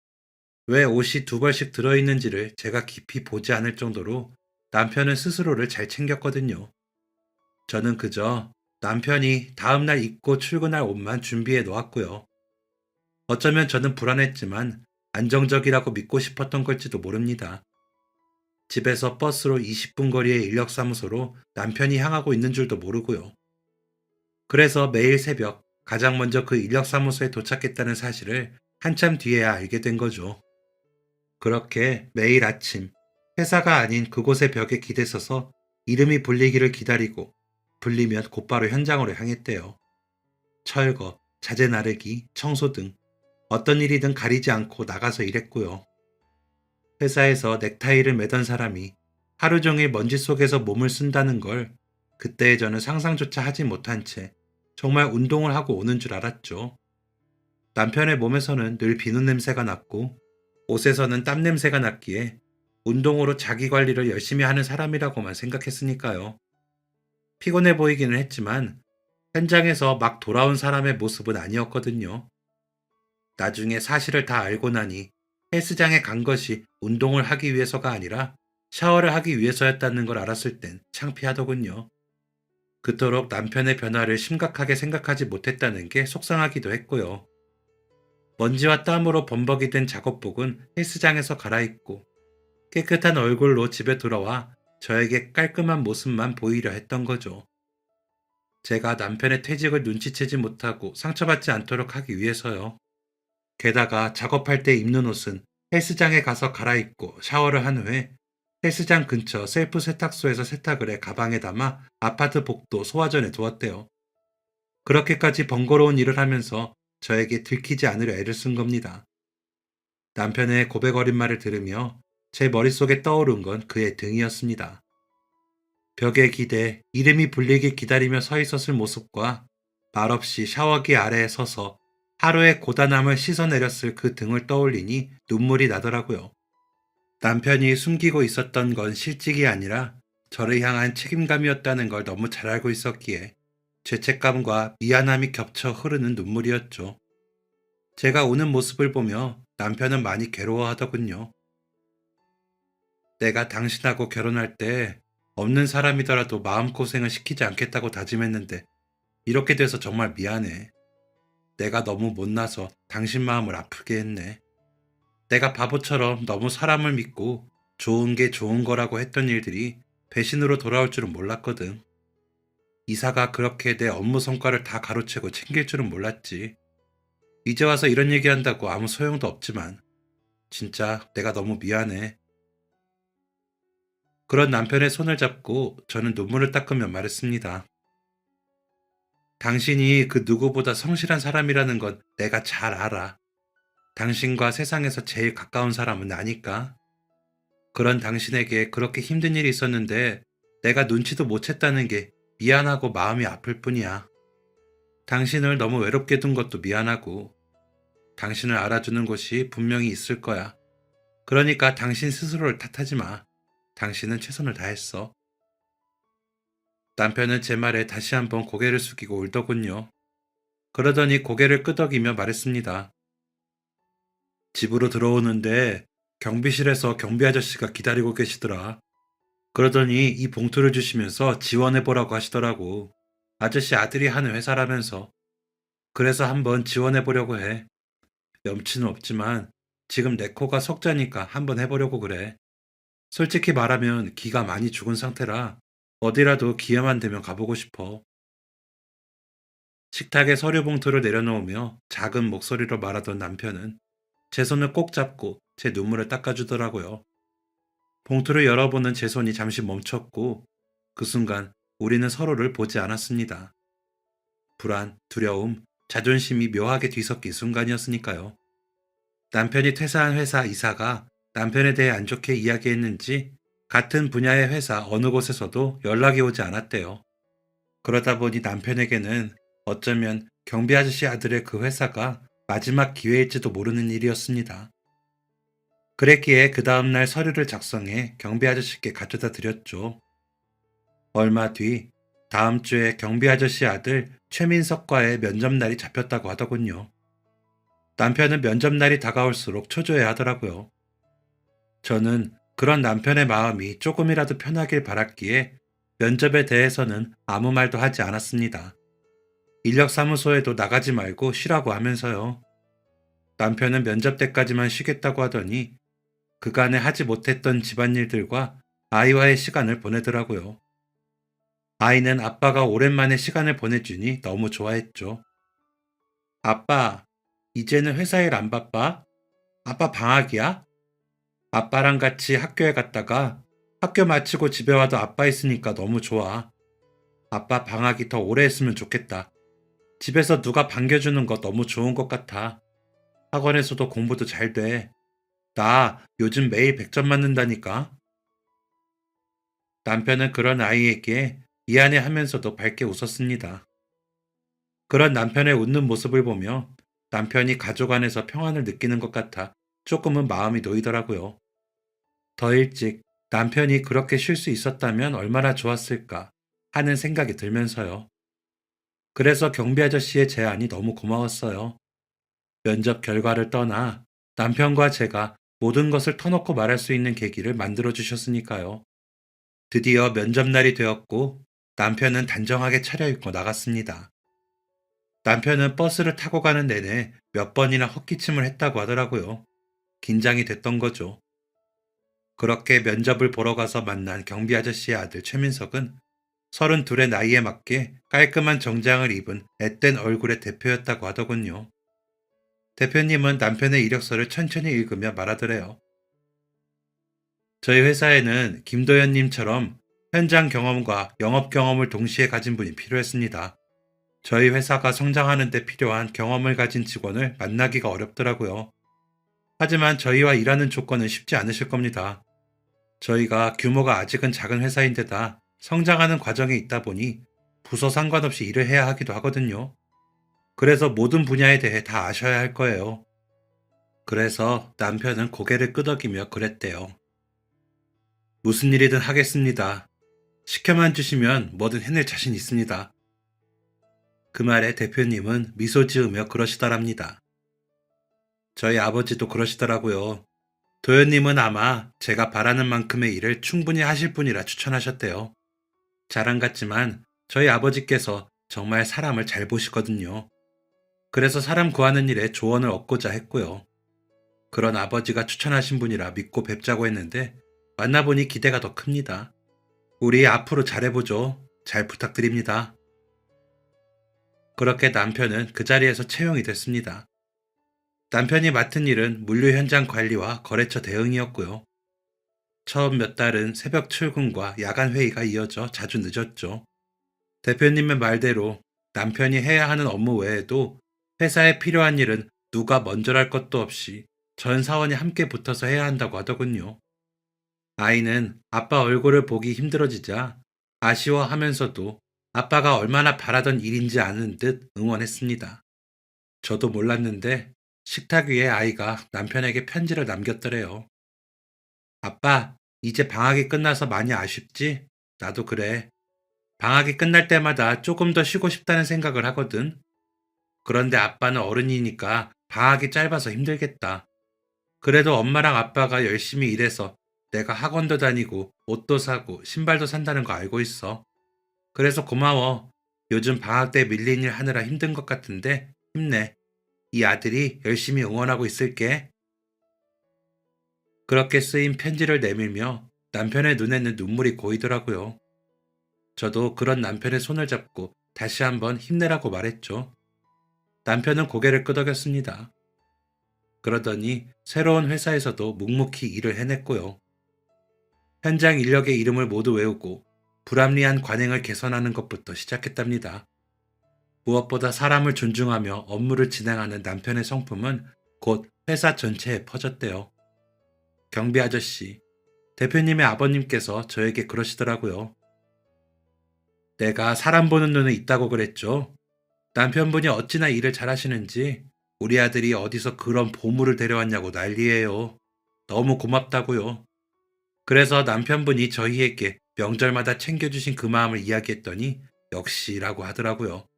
Speaker 1: 왜 옷이 두 벌씩 들어있는지를 제가 깊이 보지 않을 정도로 남편은 스스로를 잘 챙겼거든요. 저는 그저 남편이 다음날 입고 출근할 옷만 준비해 놓았고요. 어쩌면 저는 불안했지만 안정적이라고 믿고 싶었던 걸지도 모릅니다. 집에서 버스로 20분 거리의 인력사무소로 남편이 향하고 있는 줄도 모르고요. 그래서 매일 새벽 가장 먼저 그 인력사무소에 도착했다는 사실을 한참 뒤에야 알게 된 거죠. 그렇게 매일 아침 회사가 아닌 그곳의 벽에 기대서서 이름이 불리기를 기다리고 불리면 곧바로 현장으로 향했대요. 철거, 자재 나르기, 청소 등 어떤 일이든 가리지 않고 나가서 일했고요. 회사에서 넥타이를 매던 사람이 하루 종일 먼지 속에서 몸을 쓴다는 걸 그때의 저는 상상조차 하지 못한 채 정말 운동을 하고 오는 줄 알았죠. 남편의 몸에서는 늘 비누 냄새가 났고 옷에서는 땀 냄새가 났기에 운동으로 자기 관리를 열심히 하는 사람이라고만 생각했으니까요. 피곤해 보이기는 했지만 현장에서 막 돌아온 사람의 모습은 아니었거든요. 나중에 사실을 다 알고 나니 헬스장에 간 것이 운동을 하기 위해서가 아니라 샤워를 하기 위해서였다는 걸 알았을 땐 창피하더군요. 그토록 남편의 변화를 심각하게 생각하지 못했다는 게 속상하기도 했고요. 먼지와 땀으로 범벅이 된 작업복은 헬스장에서 갈아입고 깨끗한 얼굴로 집에 돌아와 저에게 깔끔한 모습만 보이려 했던 거죠. 제가 남편의 퇴직을 눈치채지 못하고 상처받지 않도록 하기 위해서요. 게다가 작업할 때 입는 옷은 헬스장에 가서 갈아입고 샤워를 한 후에 헬스장 근처 셀프 세탁소에서 세탁을 해 가방에 담아 아파트 복도 소화전에 두었대요. 그렇게까지 번거로운 일을 하면서 저에게 들키지 않으려 애를 쓴 겁니다. 남편의 고백 어린 말을 들으며 제 머릿속에 떠오른 건 그의 등이었습니다. 벽에 기대 이름이 불리길 기다리며 서 있었을 모습과 말없이 샤워기 아래에 서서 하루의 고단함을 씻어내렸을 그 등을 떠올리니 눈물이 나더라고요. 남편이 숨기고 있었던 건 실직이 아니라 저를 향한 책임감이었다는 걸 너무 잘 알고 있었기에 죄책감과 미안함이 겹쳐 흐르는 눈물이었죠. 제가 우는 모습을 보며 남편은 많이 괴로워하더군요. 내가 당신하고 결혼할 때 없는 사람이더라도 마음고생을 시키지 않겠다고 다짐했는데 이렇게 돼서 정말 미안해. 내가 너무 못나서 당신 마음을 아프게 했네. 내가 바보처럼 너무 사람을 믿고 좋은 게 좋은 거라고 했던 일들이 배신으로 돌아올 줄은 몰랐거든. 이사가 그렇게 내 업무 성과를 다 가로채고 챙길 줄은 몰랐지. 이제 와서 이런 얘기한다고 아무 소용도 없지만 진짜 내가 너무 미안해. 그런 남편의 손을 잡고 저는 눈물을 닦으며 말했습니다. 당신이 그 누구보다 성실한 사람이라는 건 내가 잘 알아. 당신과 세상에서 제일 가까운 사람은 나니까. 그런 당신에게 그렇게 힘든 일이 있었는데 내가 눈치도 못 챘다는 게 미안하고 마음이 아플 뿐이야. 당신을 너무 외롭게 둔 것도 미안하고 당신을 알아주는 곳이 분명히 있을 거야. 그러니까 당신 스스로를 탓하지 마. 당신은 최선을 다했어. 남편은 제 말에 다시 한번 고개를 숙이고 울더군요. 그러더니 고개를 끄덕이며 말했습니다. 집으로 들어오는데 경비실에서 경비 아저씨가 기다리고 계시더라. 그러더니 이 봉투를 주시면서 지원해보라고 하시더라고. 아저씨 아들이 하는 회사라면서. 그래서 한번 지원해보려고 해. 염치는 없지만 지금 내 코가 석자니까 한번 해보려고 그래. 솔직히 말하면 기가 많이 죽은 상태라 어디라도 기회만 되면 가보고 싶어. 식탁에 서류 봉투를 내려놓으며 작은 목소리로 말하던 남편은 제 손을 꼭 잡고 제 눈물을 닦아주더라고요. 봉투를 열어보는 제 손이 잠시 멈췄고 그 순간 우리는 서로를 보지 않았습니다. 불안, 두려움, 자존심이 묘하게 뒤섞인 순간이었으니까요. 남편이 퇴사한 회사 이사가 남편에 대해 안 좋게 이야기했는지 같은 분야의 회사 어느 곳에서도 연락이 오지 않았대요. 그러다 보니 남편에게는 어쩌면 경비 아저씨 아들의 그 회사가 마지막 기회일지도 모르는 일이었습니다. 그랬기에 그 다음날 서류를 작성해 경비 아저씨께 가져다 드렸죠. 얼마 뒤 다음 주에 경비 아저씨 아들 최민석과의 면접날이 잡혔다고 하더군요. 남편은 면접날이 다가올수록 초조해 하더라고요. 저는 그런 남편의 마음이 조금이라도 편하길 바랐기에 면접에 대해서는 아무 말도 하지 않았습니다. 인력사무소에도 나가지 말고 쉬라고 하면서요. 남편은 면접 때까지만 쉬겠다고 하더니 그간에 하지 못했던 집안일들과 아이와의 시간을 보내더라고요. 아이는 아빠가 오랜만에 시간을 보내주니 너무 좋아했죠. 아빠, 이제는 회사 일 안 바빠? 아빠 방학이야? 아빠랑 같이 학교에 갔다가 학교 마치고 집에 와도 아빠 있으니까 너무 좋아. 아빠 방학이 더 오래 했으면 좋겠다. 집에서 누가 반겨주는 거 너무 좋은 것 같아. 학원에서도 공부도 잘 돼. 나 요즘 매일 100점 맞는다니까. 남편은 그런 아이에게 미안해 하면서도 밝게 웃었습니다. 그런 남편의 웃는 모습을 보며 남편이 가족 안에서 평안을 느끼는 것 같아 조금은 마음이 놓이더라고요. 더 일찍 남편이 그렇게 쉴 수 있었다면 얼마나 좋았을까 하는 생각이 들면서요. 그래서 경비 아저씨의 제안이 너무 고마웠어요. 면접 결과를 떠나 남편과 제가 모든 것을 터놓고 말할 수 있는 계기를 만들어 주셨으니까요. 드디어 면접날이 되었고 남편은 단정하게 차려입고 나갔습니다. 남편은 버스를 타고 가는 내내 몇 번이나 헛기침을 했다고 하더라고요. 긴장이 됐던 거죠. 그렇게 면접을 보러 가서 만난 경비 아저씨의 아들 최민석은 32의 나이에 맞게 깔끔한 정장을 입은 앳된 얼굴의 대표였다고 하더군요. 대표님은 남편의 이력서를 천천히 읽으며 말하더래요. 저희 회사에는 김도현님처럼 현장 경험과 영업 경험을 동시에 가진 분이 필요했습니다. 저희 회사가 성장하는 데 필요한 경험을 가진 직원을 만나기가 어렵더라고요. 하지만 저희와 일하는 조건은 쉽지 않으실 겁니다. 저희가 규모가 아직은 작은 회사인데다 성장하는 과정에 있다 보니 부서 상관없이 일을 해야 하기도 하거든요. 그래서 모든 분야에 대해 다 아셔야 할 거예요. 그래서 남편은 고개를 끄덕이며 그랬대요. 무슨 일이든 하겠습니다. 시켜만 주시면 뭐든 해낼 자신 있습니다. 그 말에 대표님은 미소 지으며 그러시더랍니다. 저희 아버지도 그러시더라고요. 도현님은 아마 제가 바라는 만큼의 일을 충분히 하실 분이라 추천하셨대요. 자랑 같지만 저희 아버지께서 정말 사람을 잘 보시거든요. 그래서 사람 구하는 일에 조언을 얻고자 했고요. 그런 아버지가 추천하신 분이라 믿고 뵙자고 했는데 만나보니 기대가 더 큽니다. 우리 앞으로 잘해보죠. 잘 부탁드립니다. 그렇게 남편은 그 자리에서 채용이 됐습니다. 남편이 맡은 일은 물류 현장 관리와 거래처 대응이었고요. 처음 몇 달은 새벽 출근과 야간 회의가 이어져 자주 늦었죠. 대표님의 말대로 남편이 해야 하는 업무 외에도 회사에 필요한 일은 누가 먼저랄 것도 없이 전 사원이 함께 붙어서 해야 한다고 하더군요. 아이는 아빠 얼굴을 보기 힘들어지자 아쉬워하면서도 아빠가 얼마나 바라던 일인지 아는 듯 응원했습니다. 저도 몰랐는데 식탁 위에 아이가 남편에게 편지를 남겼더래요. 아빠, 이제 방학이 끝나서 많이 아쉽지? 나도 그래. 방학이 끝날 때마다 조금 더 쉬고 싶다는 생각을 하거든. 그런데 아빠는 어른이니까 방학이 짧아서 힘들겠다. 그래도 엄마랑 아빠가 열심히 일해서 내가 학원도 다니고 옷도 사고 신발도 산다는 거 알고 있어. 그래서 고마워. 요즘 방학 때 밀린 일 하느라 힘든 것 같은데 힘내. 이 아들이 열심히 응원하고 있을게. 그렇게 쓰인 편지를 내밀며 남편의 눈에는 눈물이 고이더라고요. 저도 그런 남편의 손을 잡고 다시 한번 힘내라고 말했죠. 남편은 고개를 끄덕였습니다. 그러더니 새로운 회사에서도 묵묵히 일을 해냈고요. 현장 인력의 이름을 모두 외우고 불합리한 관행을 개선하는 것부터 시작했답니다. 무엇보다 사람을 존중하며 업무를 진행하는 남편의 성품은 곧 회사 전체에 퍼졌대요. 경비 아저씨, 대표님의 아버님께서 저에게 그러시더라고요. 내가 사람 보는 눈은 있다고 그랬죠. 남편분이 어찌나 일을 잘하시는지 우리 아들이 어디서 그런 보물을 데려왔냐고 난리예요. 너무 고맙다고요. 그래서 남편분이 저희에게 명절마다 챙겨주신 그 마음을 이야기했더니 역시라고 하더라고요.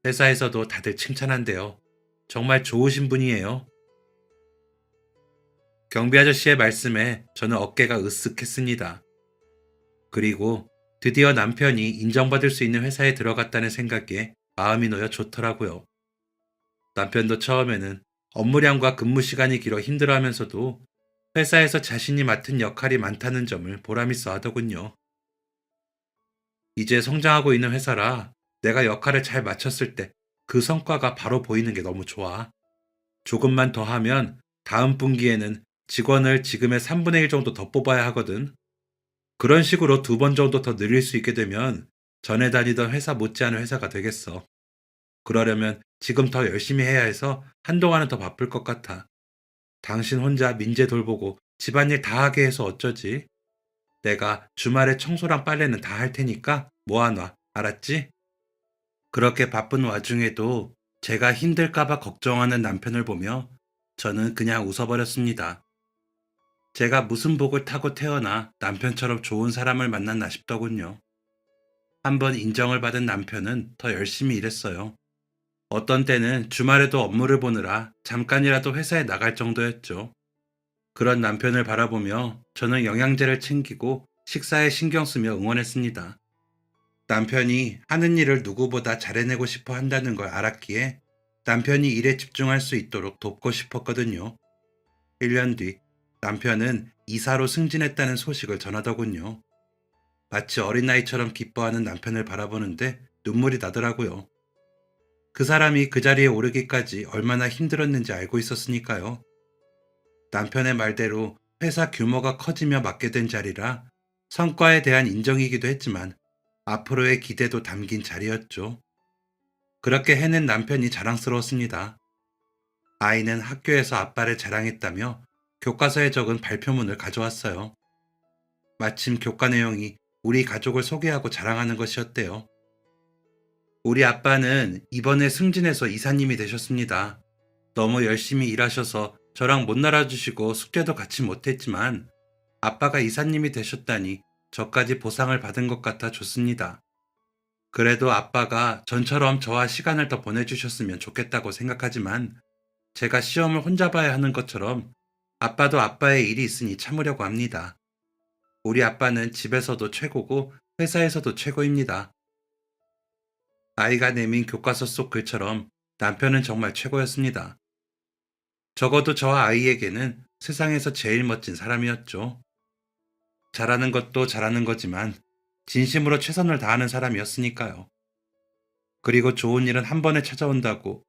Speaker 1: 회사에서도 다들 칭찬한대요. 정말 좋으신 분이에요. 경비 아저씨의 말씀에 저는 어깨가 으쓱했습니다. 그리고 드디어 남편이 인정받을 수 있는 회사에 들어갔다는 생각에 마음이 놓여 좋더라고요. 남편도 처음에는 업무량과 근무 시간이 길어 힘들어하면서도 회사에서 자신이 맡은 역할이 많다는 점을 보람있어 하더군요. 이제 성장하고 있는 회사라 내가 역할을 잘 마쳤을 때 그 성과가 바로 보이는 게 너무 좋아. 조금만 더 하면 다음 분기에는 직원을 지금의 3분의 1 정도 더 뽑아야 하거든. 그런 식으로 2번 정도 더 늘릴 수 있게 되면 전에 다니던 회사 못지않은 회사가 되겠어. 그러려면 지금 더 열심히 해야 해서 한동안은 더 바쁠 것 같아. 당신 혼자 민재 돌보고 집안일 다 하게 해서 어쩌지? 내가 주말에 청소랑 빨래는 다 할 테니까 모아놔. 알았지? 그렇게 바쁜 와중에도 제가 힘들까봐 걱정하는 남편을 보며 저는 그냥 웃어버렸습니다. 제가 무슨 복을 타고 태어나 남편처럼 좋은 사람을 만났나 싶더군요. 한번 인정을 받은 남편은 더 열심히 일했어요. 어떤 때는 주말에도 업무를 보느라 잠깐이라도 회사에 나갈 정도였죠. 그런 남편을 바라보며 저는 영양제를 챙기고 식사에 신경 쓰며 응원했습니다. 남편이 하는 일을 누구보다 잘해내고 싶어 한다는 걸 알았기에 남편이 일에 집중할 수 있도록 돕고 싶었거든요. 1년 뒤 남편은 이사로 승진했다는 소식을 전하더군요. 마치 어린아이처럼 기뻐하는 남편을 바라보는데 눈물이 나더라고요. 그 사람이 그 자리에 오르기까지 얼마나 힘들었는지 알고 있었으니까요. 남편의 말대로 회사 규모가 커지며 맡게 된 자리라 성과에 대한 인정이기도 했지만 앞으로의 기대도 담긴 자리였죠. 그렇게 해낸 남편이 자랑스러웠습니다. 아이는 학교에서 아빠를 자랑했다며 교과서에 적은 발표문을 가져왔어요. 마침 교과 내용이 우리 가족을 소개하고 자랑하는 것이었대요. 우리 아빠는 이번에 승진해서 이사님이 되셨습니다. 너무 열심히 일하셔서 저랑 못 놀아주시고 숙제도 같이 못했지만 아빠가 이사님이 되셨다니 저까지 보상을 받은 것 같아 좋습니다. 그래도 아빠가 전처럼 저와 시간을 더 보내주셨으면 좋겠다고 생각하지만 제가 시험을 혼자 봐야 하는 것처럼 아빠도 아빠의 일이 있으니 참으려고 합니다. 우리 아빠는 집에서도 최고고 회사에서도 최고입니다. 아이가 내민 교과서 속 글처럼 남편은 정말 최고였습니다. 적어도 저와 아이에게는 세상에서 제일 멋진 사람이었죠. 잘하는 것도 잘하는 거지만 진심으로 최선을 다하는 사람이었으니까요. 그리고 좋은 일은 한 번에 찾아온다고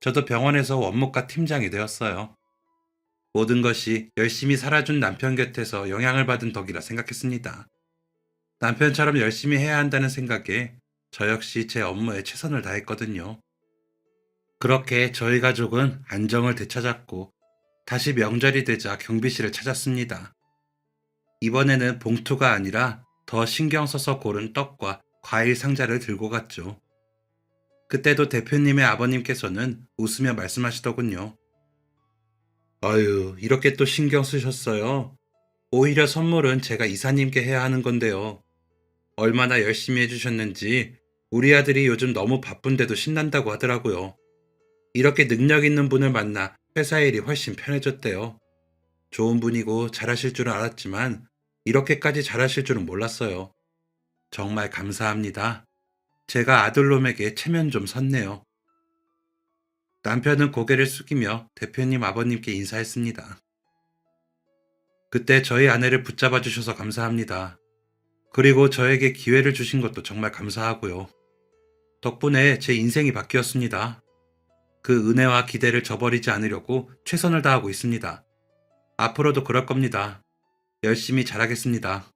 Speaker 1: 저도 병원에서 원무과 팀장이 되었어요. 모든 것이 열심히 살아준 남편 곁에서 영향을 받은 덕이라 생각했습니다. 남편처럼 열심히 해야 한다는 생각에 저 역시 제 업무에 최선을 다했거든요. 그렇게 저희 가족은 안정을 되찾았고 다시 명절이 되자 경비실을 찾았습니다. 이번에는 봉투가 아니라 더 신경 써서 고른 떡과 과일 상자를 들고 갔죠. 그때도 대표님의 아버님께서는 웃으며 말씀하시더군요. 아유, 이렇게 또 신경 쓰셨어요. 오히려 선물은 제가 이사님께 해야 하는 건데요. 얼마나 열심히 해주셨는지 우리 아들이 요즘 너무 바쁜데도 신난다고 하더라고요. 이렇게 능력 있는 분을 만나 회사 일이 훨씬 편해졌대요. 좋은 분이고 잘하실 줄은 알았지만 이렇게까지 잘하실 줄은 몰랐어요. 정말 감사합니다. 제가 아들놈에게 체면 좀 섰네요. 남편은 고개를 숙이며 대표님 아버님께 인사했습니다. 그때 저희 아내를 붙잡아 주셔서 감사합니다. 그리고 저에게 기회를 주신 것도 정말 감사하고요. 덕분에 제 인생이 바뀌었습니다. 그 은혜와 기대를 저버리지 않으려고 최선을 다하고 있습니다. 앞으로도 그럴 겁니다. 열심히 잘하겠습니다.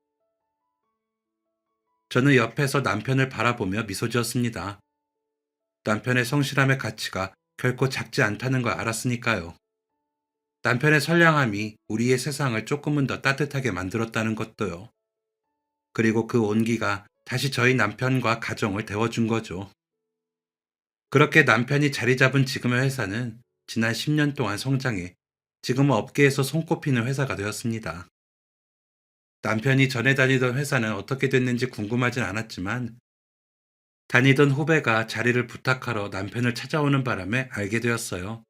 Speaker 1: 저는 옆에서 남편을 바라보며 미소 지었습니다. 남편의 성실함의 가치가 결코 작지 않다는 걸 알았으니까요. 남편의 선량함이 우리의 세상을 조금은 더 따뜻하게 만들었다는 것도요. 그리고 그 온기가 다시 저희 남편과 가정을 데워준 거죠. 그렇게 남편이 자리 잡은 지금의 회사는 지난 10년 동안 성장해 지금은 업계에서 손꼽히는 회사가 되었습니다. 남편이 전에 다니던 회사는 어떻게 됐는지 궁금하진 않았지만 다니던 후배가 자리를 부탁하러 남편을 찾아오는 바람에 알게 되었어요.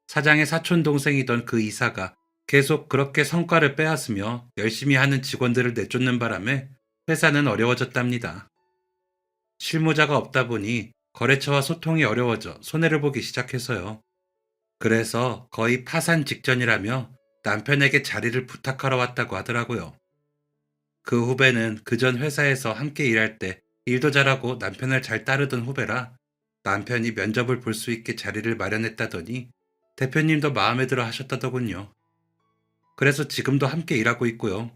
Speaker 1: 사장의 사촌 동생이던 그 이사가 계속 그렇게 성과를 빼앗으며 열심히 하는 직원들을 내쫓는 바람에 회사는 어려워졌답니다. 실무자가 없다 보니 거래처와 소통이 어려워져 손해를 보기 시작해서요. 그래서 거의 파산 직전이라며 남편에게 자리를 부탁하러 왔다고 하더라고요. 그 후배는 그전 회사에서 함께 일할 때 일도 잘하고 남편을 잘 따르던 후배라 남편이 면접을 볼 수 있게 자리를 마련했다더니 대표님도 마음에 들어 하셨다더군요. 그래서 지금도 함께 일하고 있고요.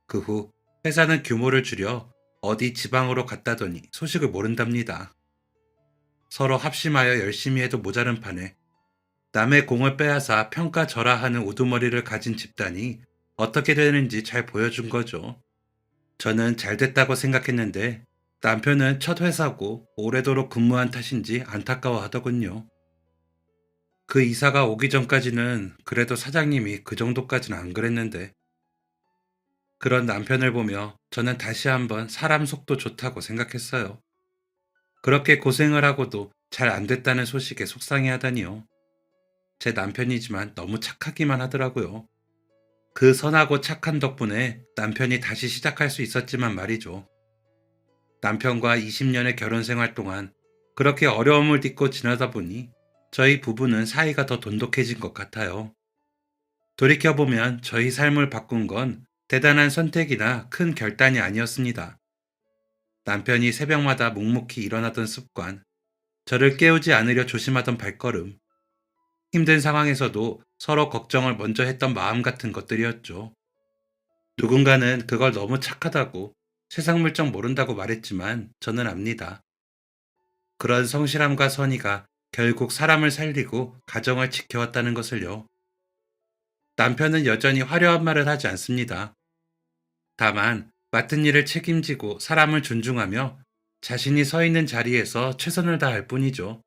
Speaker 1: 그 후 회사는 규모를 줄여 어디 지방으로 갔다더니 소식을 모른답니다. 서로 합심하여 열심히 해도 모자른 판에 남의 공을 빼앗아 평가절하하는 우두머리를 가진 집단이 어떻게 되는지 잘 보여준 거죠. 저는 잘 됐다고 생각했는데 남편은 첫 회사고 오래도록 근무한 탓인지 안타까워 하더군요. 그 이사가 오기 전까지는 그래도 사장님이 그 정도까지는 안 그랬는데 그런 남편을 보며 저는 다시 한번 사람 속도 좋다고 생각했어요. 그렇게 고생을 하고도 잘 안 됐다는 소식에 속상해 하다니요. 제 남편이지만 너무 착하기만 하더라고요. 그 선하고 착한 덕분에 남편이 다시 시작할 수 있었지만 말이죠. 남편과 20년의 결혼 생활 동안 그렇게 어려움을 딛고 지나다 보니 저희 부부는 사이가 더 돈독해진 것 같아요. 돌이켜보면 저희 삶을 바꾼 건 대단한 선택이나 큰 결단이 아니었습니다. 남편이 새벽마다 묵묵히 일어나던 습관, 저를 깨우지 않으려 조심하던 발걸음, 힘든 상황에서도 서로 걱정을 먼저 했던 마음 같은 것들이었죠. 누군가는 그걸 너무 착하다고 세상 물정 모른다고 말했지만 저는 압니다. 그런 성실함과 선의가 결국 사람을 살리고 가정을 지켜왔다는 것을요. 남편은 여전히 화려한 말을 하지 않습니다. 다만 맡은 일을 책임지고 사람을 존중하며 자신이 서 있는 자리에서 최선을 다할 뿐이죠.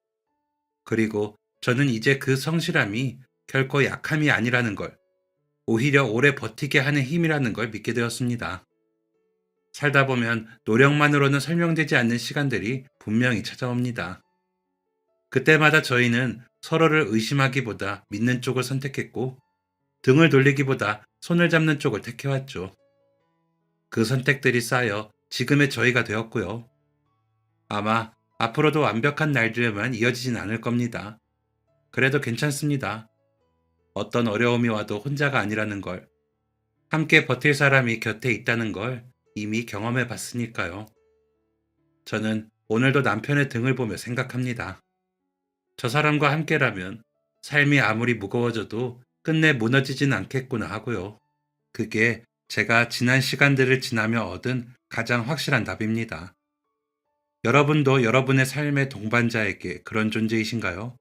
Speaker 1: 그리고 저는 이제 그 성실함이 결코 약함이 아니라는 걸, 오히려 오래 버티게 하는 힘이라는 걸 믿게 되었습니다. 살다 보면 노력만으로는 설명되지 않는 시간들이 분명히 찾아옵니다. 그때마다 저희는 서로를 의심하기보다 믿는 쪽을 선택했고, 등을 돌리기보다 손을 잡는 쪽을 택해왔죠. 그 선택들이 쌓여 지금의 저희가 되었고요. 아마 앞으로도 완벽한 날들만 이어지진 않을 겁니다. 그래도 괜찮습니다. 어떤 어려움이 와도 혼자가 아니라는 걸, 함께 버틸 사람이 곁에 있다는 걸 이미 경험해 봤으니까요. 저는 오늘도 남편의 등을 보며 생각합니다. 저 사람과 함께라면 삶이 아무리 무거워져도 끝내 무너지진 않겠구나 하고요. 그게 제가 지난 시간들을 지나며 얻은 가장 확실한 답입니다. 여러분도 여러분의 삶의 동반자에게 그런 존재이신가요?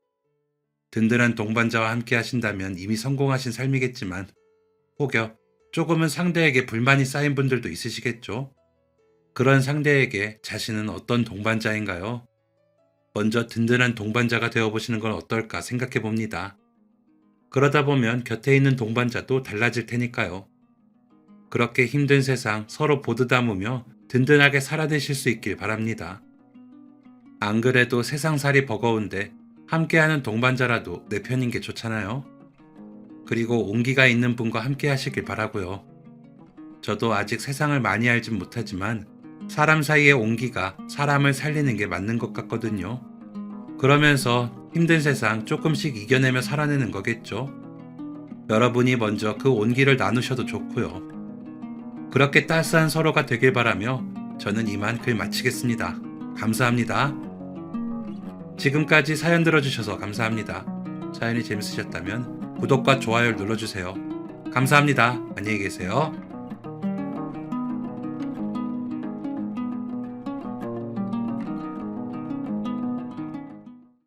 Speaker 1: 든든한 동반자와 함께 하신다면 이미 성공하신 삶이겠지만, 혹여 조금은 상대에게 불만이 쌓인 분들도 있으시겠죠? 그런 상대에게 자신은 어떤 동반자인가요? 먼저 든든한 동반자가 되어보시는 건 어떨까 생각해 봅니다. 그러다 보면 곁에 있는 동반자도 달라질 테니까요. 그렇게 힘든 세상 서로 보드다무며 든든하게 살아내실 수 있길 바랍니다. 안 그래도 세상살이 버거운데 함께하는 동반자라도 내 편인 게 좋잖아요. 그리고 온기가 있는 분과 함께 하시길 바라고요. 저도 아직 세상을 많이 알진 못하지만 사람 사이의 온기가 사람을 살리는 게 맞는 것 같거든요. 그러면서 힘든 세상 조금씩 이겨내며 살아내는 거겠죠. 여러분이 먼저 그 온기를 나누셔도 좋고요. 그렇게 따스한 서로가 되길 바라며 저는 이만 글 마치겠습니다. 감사합니다. 지금까지 사연 들어주셔서 감사합니다. 사연이 재밌으셨다면 구독과 좋아요를 눌러주세요. 감사합니다. 안녕히 계세요.